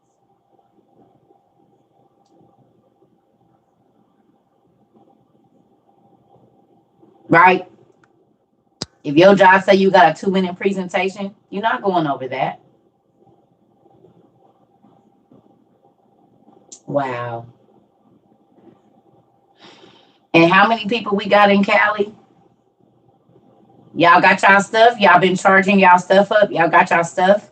Right? If your job say you got a 2 minute presentation, you're not going over that. Wow. And how many people we got in Cali? Y'all got y'all stuff? Y'all been charging y'all stuff up? Y'all got y'all stuff?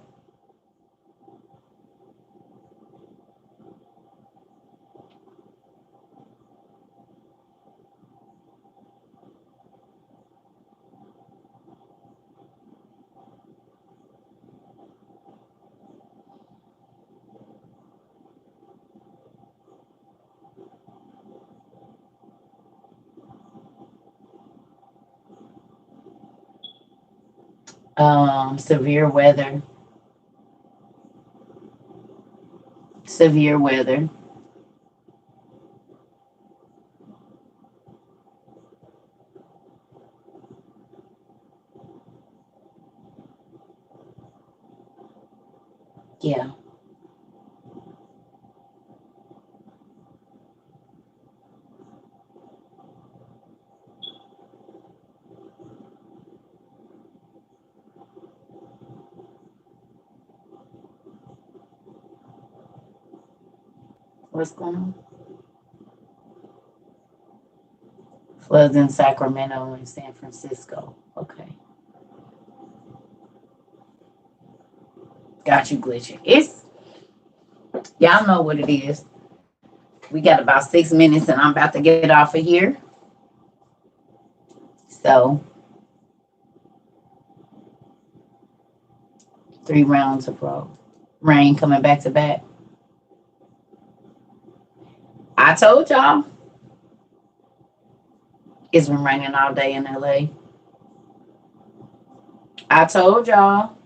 Severe weather. Severe weather. Yeah. What's going on? Floods in Sacramento and San Francisco. Okay. Got you glitching. Y'all know what it is. We got about 6 minutes and I'm about to get off of here. So 3 rounds of rain coming back to back. I told y'all it's been raining all day in LA. I told y'all.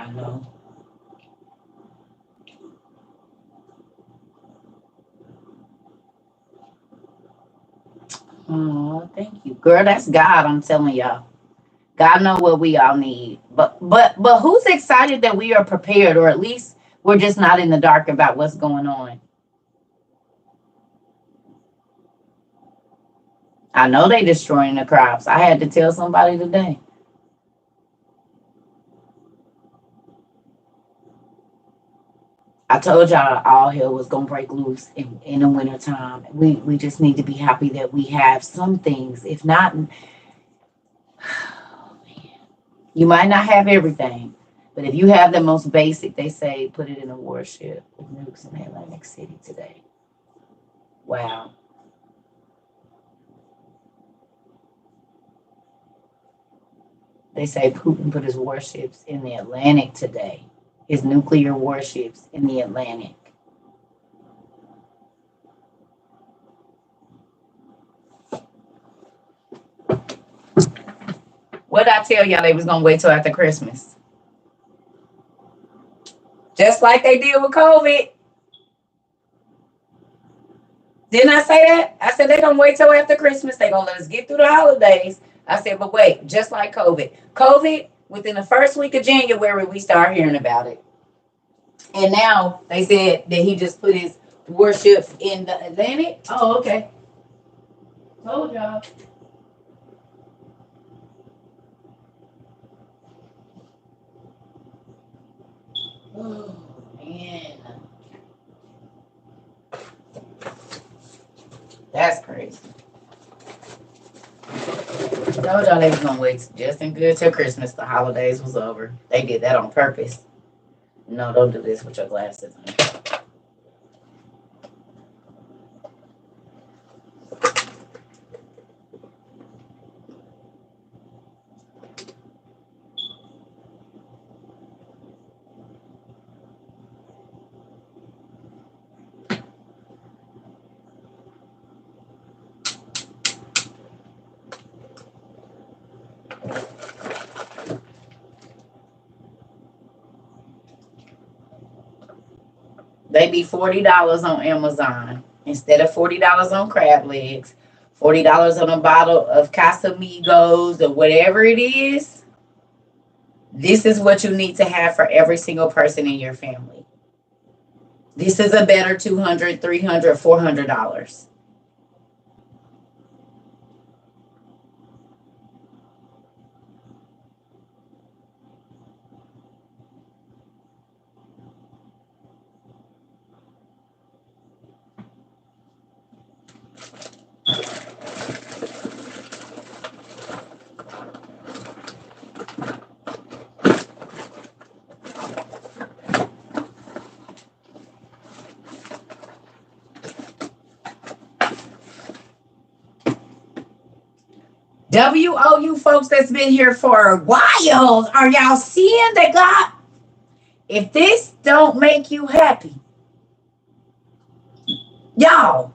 I know. Oh, thank you, girl. That's God. I'm telling y'all. God know what we all need. But who's excited that we are prepared, or at least we're just not in the dark about what's going on? I know they destroying the crops. I had to tell somebody today. I told y'all all hell was gonna break loose in the wintertime. We just need to be happy that we have some things. If not, you might not have everything, but if you have the most basic, they say put it in a warship with nukes in Atlantic City today. Wow. They say Putin put his warships in the Atlantic today. His nuclear warships in the Atlantic. What did I tell y'all they was gonna wait till after Christmas? Just like they did with COVID. Didn't I say that? I said they're gonna wait till after Christmas. They're gonna let us get through the holidays. I said, but wait, just like COVID. COVID, within the first week of January, we start hearing about it. And now they said that he just put his warships in the Atlantic. Oh, okay. Told y'all. Oh, man. That's crazy. Told y'all they was gonna wait just in good till Christmas. The holidays was over. They did that on purpose. No, don't do this with your glasses. They be $40 on Amazon instead of $40 on crab legs. $40 on a bottle of Casamigos or whatever it is. This is what you need to have for every single person in your family. This is a better $200, $300, $400. WOU folks that's been here for a while, are y'all seeing that God? If this don't make you happy, y'all,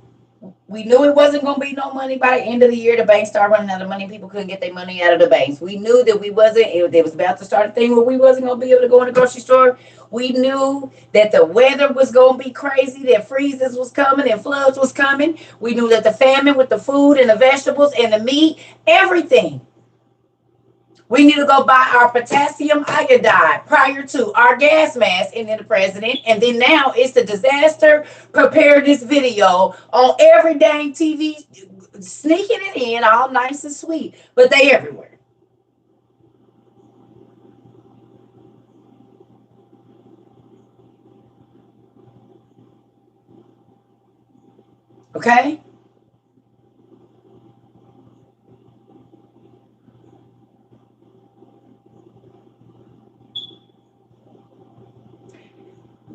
we knew it wasn't going to be no money by the end of the year. The banks started running out of money. People couldn't get their money out of the banks. We knew that they was about to start a thing where we wasn't going to be able to go in the grocery store. We knew that the weather was going to be crazy, that freezes was coming and floods was coming. We knew that the famine with the food and the vegetables and the meat, everything. We need to go buy our potassium iodide prior to our gas mask, and then the president. And then now it's the disaster preparedness video on every dang TV, sneaking it in, all nice and sweet, but they everywhere. Okay?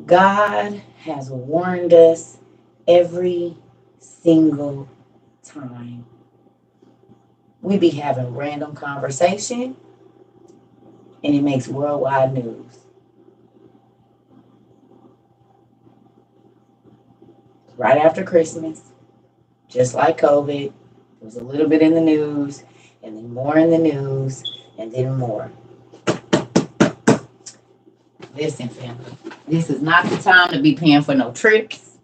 God has warned us every single time. We be having random conversation and it makes worldwide news. Right after Christmas, just like COVID, it was a little bit in the news, and then more in the news, and then more. Listen, family, this is not the time to be paying for no trips.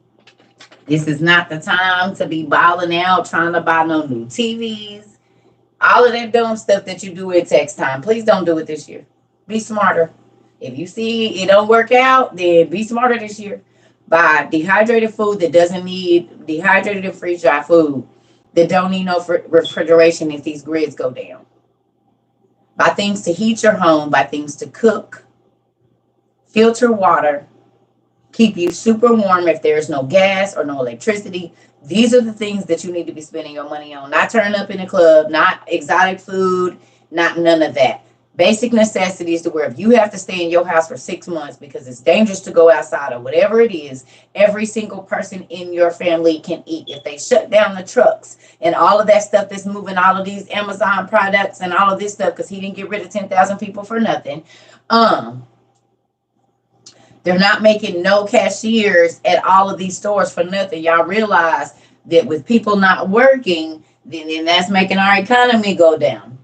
This is not the time to be balling out, trying to buy no new TVs. All of that dumb stuff that you do at tax time. Please don't do it this year. Be smarter. If you see it don't work out, then be smarter this year. Buy dehydrated food that doesn't need dehydrated and freeze dry food that don't need no refrigeration if these grids go down. Buy things to heat your home. Buy things to cook. Filter water. Keep you super warm if there's no gas or no electricity. These are the things that you need to be spending your money on. Not turning up in a club, not exotic food, not none of that. Basic necessities to where if you have to stay in your house for 6 months because it's dangerous to go outside or whatever it is, every single person in your family can eat. If they shut down the trucks and all of that stuff that's moving all of these Amazon products and all of this stuff, because he didn't get rid of 10,000 people for nothing. They're not making no cashiers at all of these stores for nothing. Y'all realize that with people not working, then that's making our economy go down.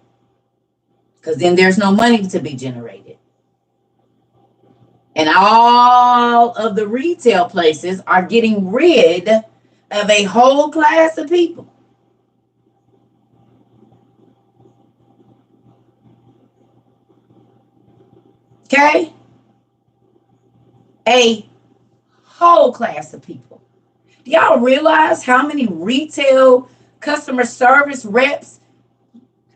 Because then there's no money to be generated. And all of the retail places are getting rid of a whole class of people. Okay? A whole class of people. Do y'all realize how many retail customer service reps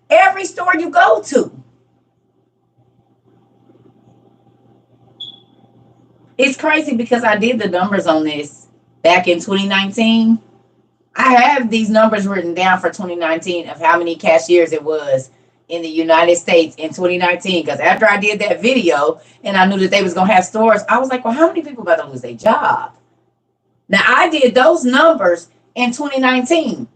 every store you go to? It's crazy because I did the numbers on this back in 2019. I have these numbers written down for 2019 of how many cashiers it was in the United States in 2019. Because after I did that video and I knew that they was going to have stores, I was like, well, how many people about to lose their job? Now, I did those numbers in 2019.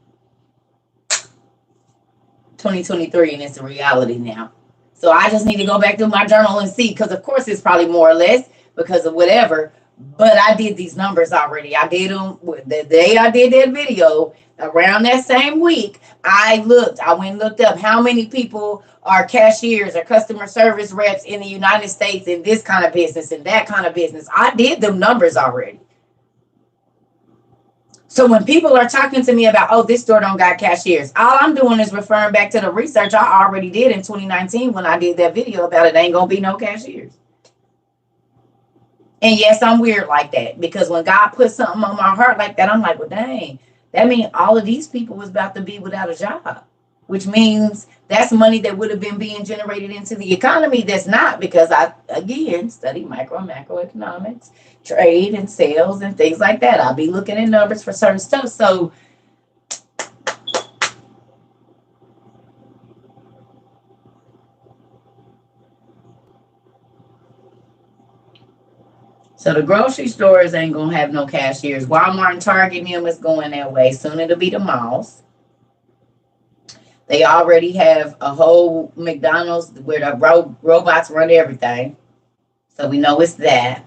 2023, and it's a reality now. So I just need to go back through my journal and see, because of course it's probably more or less because of whatever. But I did these numbers already. I did them the day I did that video. Around that same week, I went and looked up how many people are cashiers or customer service reps in the United States in this kind of business and that kind of business. I did them numbers already. So when people are talking to me about, oh, this store don't got cashiers, all I'm doing is referring back to the research I already did in 2019 when I did that video about it ain't going to be no cashiers. And yes, I'm weird like that, because when God puts something on my heart like that, I'm like, well, dang, that means all of these people was about to be without a job, which means that's money that would have been being generated into the economy. That's not, because I, again, study micro and macroeconomics, trade and sales and things like that. I'll be looking at numbers for certain stuff. So the grocery stores ain't going to have no cashiers. Walmart and Target and them is going that way. Soon it'll be the malls. They already have a whole McDonald's where the robots run everything. So we know it's that.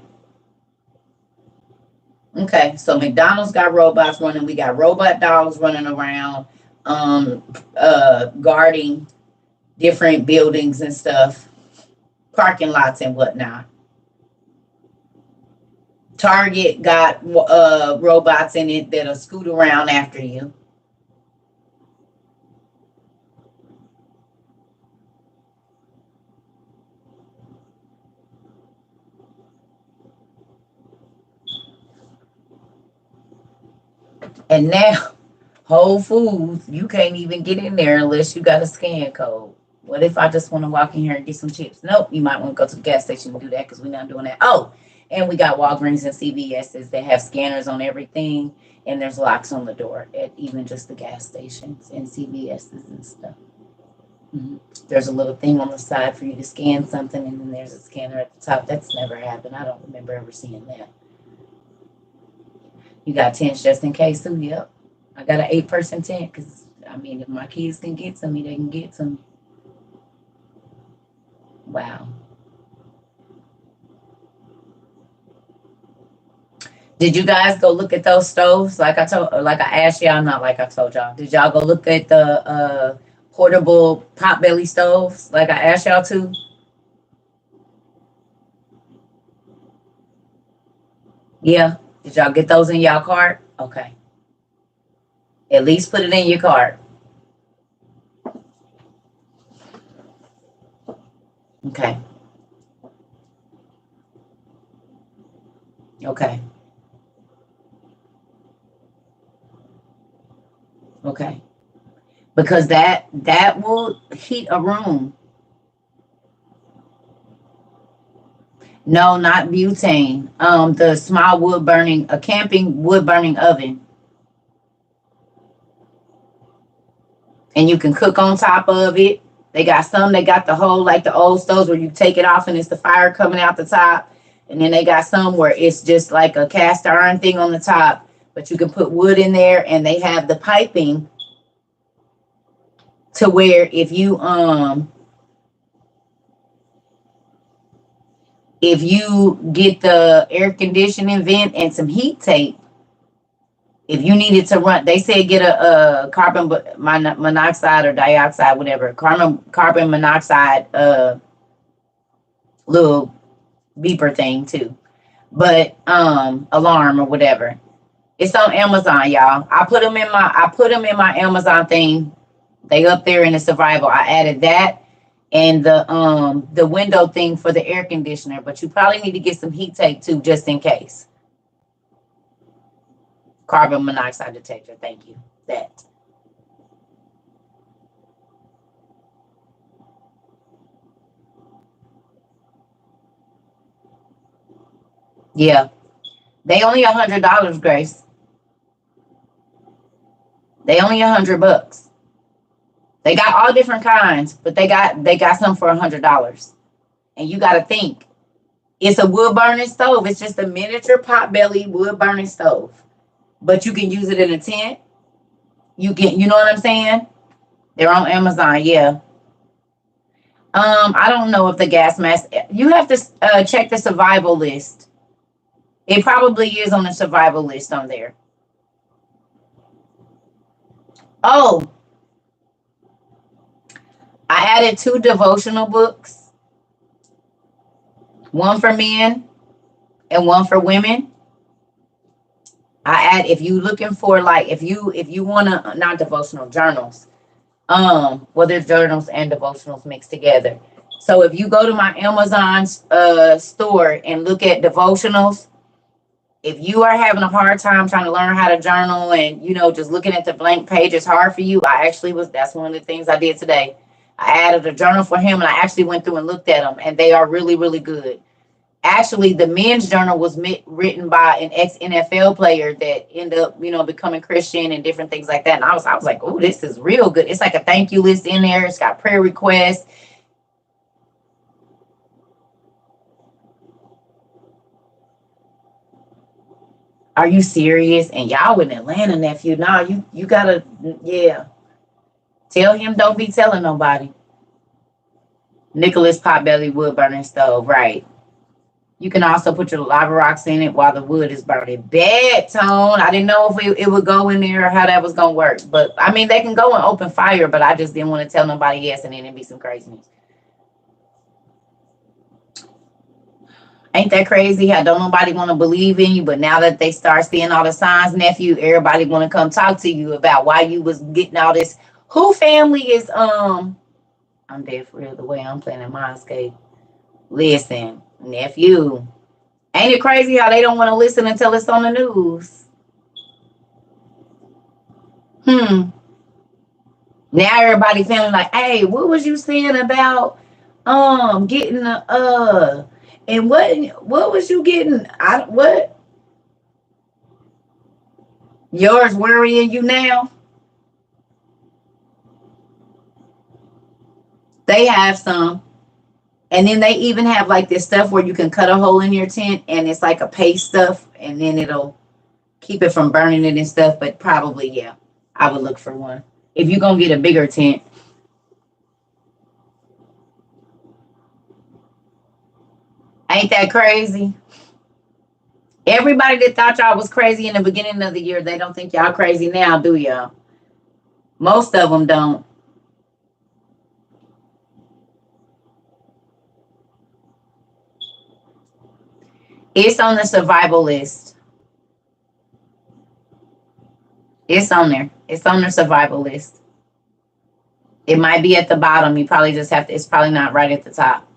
Okay, so McDonald's got robots running. We got robot dogs running around, guarding different buildings and stuff, parking lots and whatnot. Target got robots in it that'll scoot around after you. And now, Whole Foods, you can't even get in there unless you got a scan code. What if I just want to walk in here and get some chips? Nope, you might want to go to the gas station and do that, because we're not doing that. Oh, and we got Walgreens and CVS's that have scanners on everything, and there's locks on the door at even just the gas stations and CVS's and stuff. Mm-hmm. There's a little thing on the side for you to scan something, and then there's a scanner at the top. That's never happened. I don't remember ever seeing that. You got tents just in case too. Yep. I got an 8-person tent, because, I mean, if my kids can get to me, they can get to me. Wow. Did you guys go look at those stoves? Like I asked y'all, not like I told y'all. Did y'all go look at the portable potbelly stoves? Like I asked y'all to? Yeah. Did y'all get those in y'all cart? Okay. At least put it in your cart. Okay. Okay. Okay. Because that will heat a room. No, not butane. The small wood burning, a camping wood burning oven, and you can cook on top of it. They got some. They got the whole like the old stoves where you take it off and it's the fire coming out the top, and then they got some where it's just like a cast iron thing on the top, but you can put wood in there, and they have the piping to where if you get the air conditioning vent and some heat tape, if you needed to run, they said get a carbon monoxide or dioxide, whatever, carbon monoxide little beeper thing too, but alarm or whatever. It's on Amazon, y'all. I put them in my Amazon thing. They up there in the survival. I added that and the window thing for the air conditioner, but you probably need to get some heat tape too, just in case. Carbon monoxide detector. Thank you. That. Yeah. They only $100, Grace. They only $100. They got all different kinds, but they got some for $100. And you got to think, it's a wood burning stove. It's just a miniature pot belly wood burning stove, but you can use it in a tent. You know what I'm saying? They're on Amazon. Yeah. I don't know if the gas mask. You have to check the survival list. It probably is on the survival list on there. Oh, I added two devotional books, one for men and one for women. I add if you looking for like if you want to not devotional journals, well there's journals and devotionals mixed together. So if you go to my Amazon store and look at devotionals, if you are having a hard time trying to learn how to journal and just looking at the blank page is hard for you, I actually was that's one of the things I did today. I added a journal for him and I actually went through and looked at them and they are really really good. Actually, the men's journal was written by an ex NFL player that ended up becoming Christian and different things like that, and I was like, oh, this is real good. It's like a thank you list in there. It's got prayer requests. Are you serious? And y'all in Atlanta, nephew? Nah, you gotta, yeah. Tell him don't be telling nobody. Nicholas Potbelly wood burning stove, right? You can also put your lava rocks in it while the wood is burning. Bad tone. I didn't know if it would go in there or how that was gonna work. But I mean, they can go and open fire, but I just didn't want to tell nobody yes, and then it'd be some craziness. Ain't that crazy? How don't nobody want to believe in you, but now that they start seeing all the signs, nephew, everybody want to come talk to you about why you was getting all this. Who family is I'm dead for real the way I'm planning my escape. Listen, nephew, ain't it crazy how they don't want to listen until it's on the news? Hmm. Now everybody feeling like, hey, what was you saying about getting the and what was you getting? I what yours worrying you now? They have some. And then they even have like this stuff where you can cut a hole in your tent and it's like a paste stuff and then it'll keep it from burning it and stuff. But probably, yeah, I would look for one. If you're gonna get a bigger tent. Ain't that crazy? Everybody that thought y'all was crazy in the beginning of the year, they don't think y'all crazy now, do y'all? Most of them don't. It's on the survival list. It's on there. It's on the survival list. It might be at the bottom. You probably just have to, it's probably not right at the top.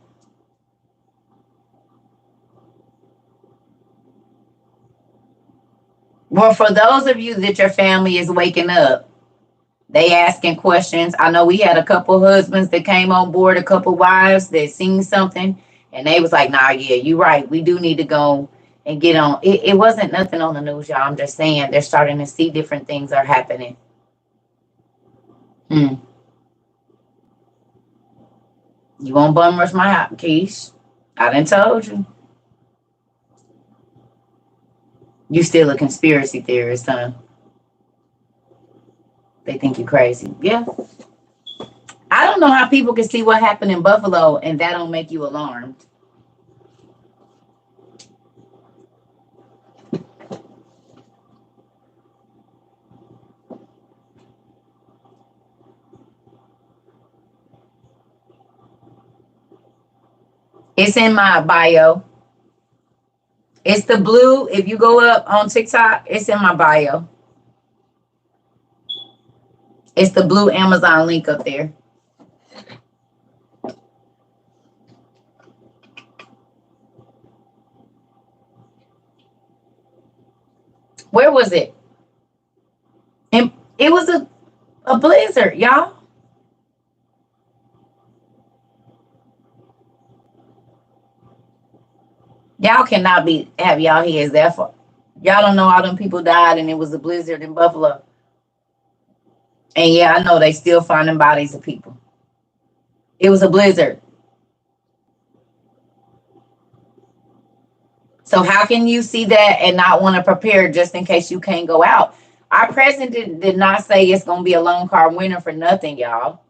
Well, for those of you that your family is waking up, they asking questions. I know we had a couple husbands that came on board, a couple wives that seen something, and they was like, nah, yeah, you're right. We do need to go and get on. It wasn't nothing on the news, y'all. I'm just saying they're starting to see different things are happening. You won't bum rush my hot keys. I done told you. You still a conspiracy theorist, huh? They think you're crazy. Yeah. I don't know how people can see what happened in Buffalo and that don't make you alarmed. It's in my bio. It's the blue. If you go up on TikTok, it's in my bio. It's the blue Amazon link up there. Where was it? And it was a blizzard, y'all. Y'all cannot have y'all heads that far. Y'all don't know all them people died and it was a blizzard in Buffalo. And yeah, I know they still finding bodies of people. It was a blizzard. So how can you see that and not want to prepare just in case you can't go out? Our president did not say it's going to be a long, cold winter for nothing, y'all.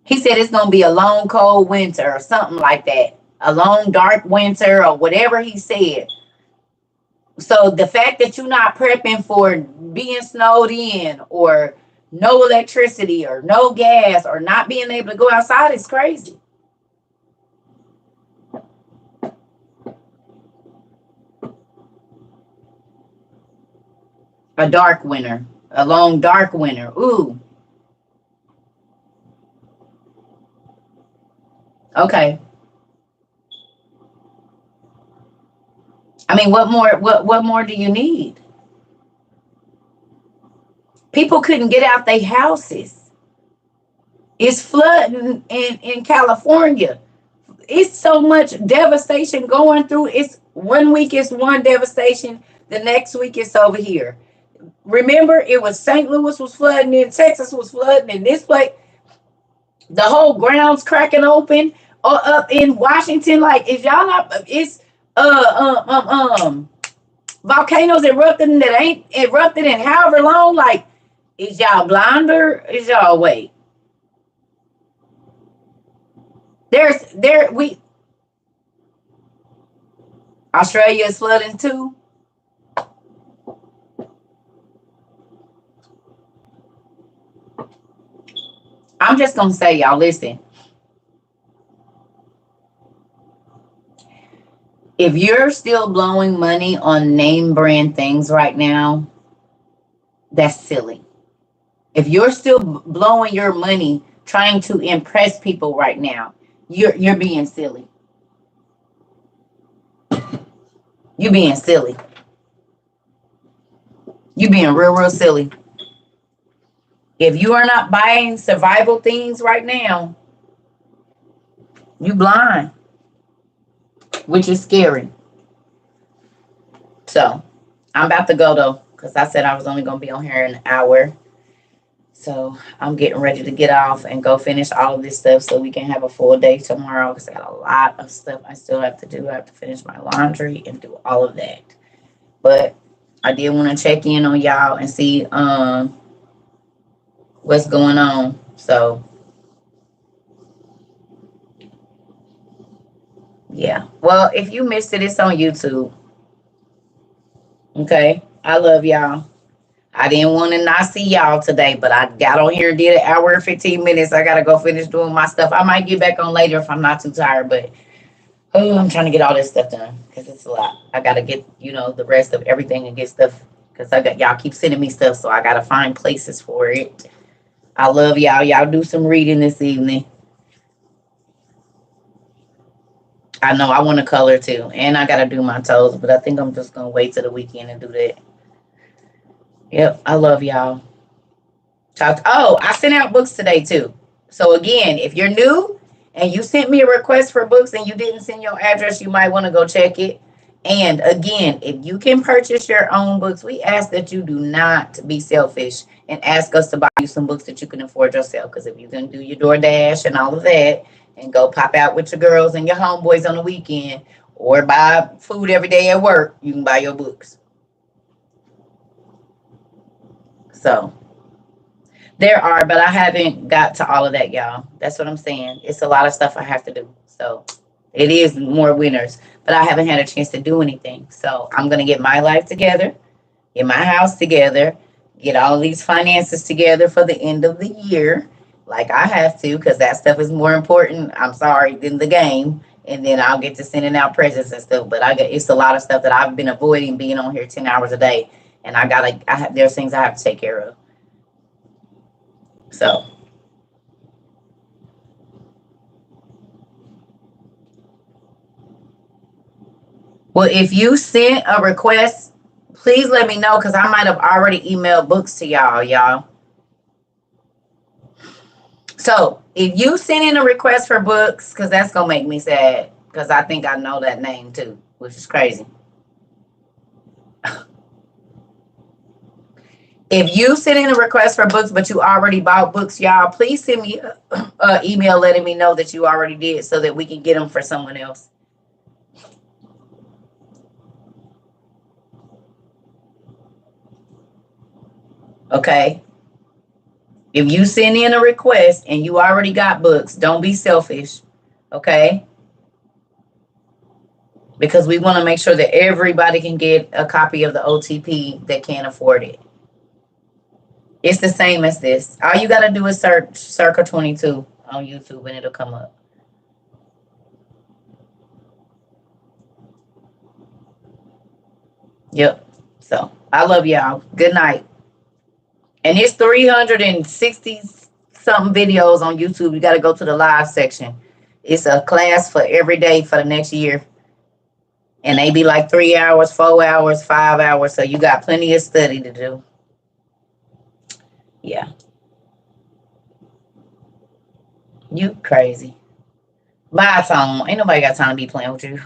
He said it's going to be a long, cold winter or something like that. A long, dark winter or whatever he said. So the fact that you're not prepping for being snowed in or no electricity or no gas or not being able to go outside is crazy. A dark winter, a long, dark winter. Ooh. Okay. I mean, what more do you need? People couldn't get out their houses. It's flooding in California. It's so much devastation going through. It's 1 week it's one devastation. The next week it's over here. Remember, it was St. Louis was flooding, in Texas was flooding, and this place, the whole ground's cracking open. Or up in Washington, like if y'all not, it's volcanoes erupting that ain't erupted in however long. Like, is y'all blind or is y'all awake? Australia is flooding too. I'm just gonna say, y'all, listen. If you're still blowing money on name brand things right now, that's silly. If you're still blowing your money trying to impress people right now, you're being silly. You're being silly. You're being real silly. If you are not buying survival things right now, you blind. Which is scary. So I'm about to go though, because I said I was only going to be on here an hour. So I'm getting ready to get off and go finish all of this stuff so we can have a full day tomorrow, because I got a lot of stuff I still have to do. I have to finish my laundry and do all of that. But I did want to check in on y'all and see what's going on. So yeah. Well, if you missed it, it's on YouTube. Okay. I love y'all. I didn't want to not see y'all today, but I got on here and did an hour and 15 minutes. I got to go finish doing my stuff. I might get back on later if I'm not too tired, but Oh, I'm trying to get all this stuff done because it's a lot. I gotta get, the rest of everything and get stuff because I got y'all keep sending me stuff, so I gotta find places for it. I love y'all. Y'all do some reading this evening. I know I want to color too, and I gotta do my toes, but I think I'm just gonna wait till the weekend and do that. Yep, I love y'all. Oh, I sent out books today too. So again, if you're new and you sent me a request for books and you didn't send your address, you might want to go check it. And again, if you can purchase your own books, we ask that you do not be selfish and ask us to buy you some books that you can afford yourself. Because if you can do your DoorDash and all of that and go pop out with your girls and your homeboys on the weekend or buy food every day at work, you can buy your books. So there are, but I haven't got to all of that, y'all. That's what I'm saying. It's a lot of stuff I have to do. So it is more winners, but I haven't had a chance to do anything. So I'm going to get my life together, get my house together, get all of these finances together for the end of the year, like I have to, because that stuff is more important, I'm sorry, than the game. And then I'll get to sending out presents and stuff. But it's a lot of stuff that I've been avoiding being on here 10 hours a day. And there's things I have to take care of. So, well, if you sent a request, please let me know because I might have already emailed books to y'all. So, if you send in a request for books, because that's going to make me sad because I think I know that name too, which is crazy. If you send in a request for books, but you already bought books, y'all, please send me an email letting me know that you already did so that we can get them for someone else. Okay? If you send in a request and you already got books, don't be selfish. Okay? Because we want to make sure that everybody can get a copy of the OTP that can't afford it. It's the same as this. All you got to do is search Circle 22 on YouTube and it'll come up. Yep. So I love y'all. Good night. And it's 360 something videos on YouTube. You got to go to the live section. It's a class for every day for the next year. And they be like 3 hours, 4 hours, 5 hours. So you got plenty of study to do. Yeah. You crazy. Bye, Tom. Ain't nobody got time to be playing with you.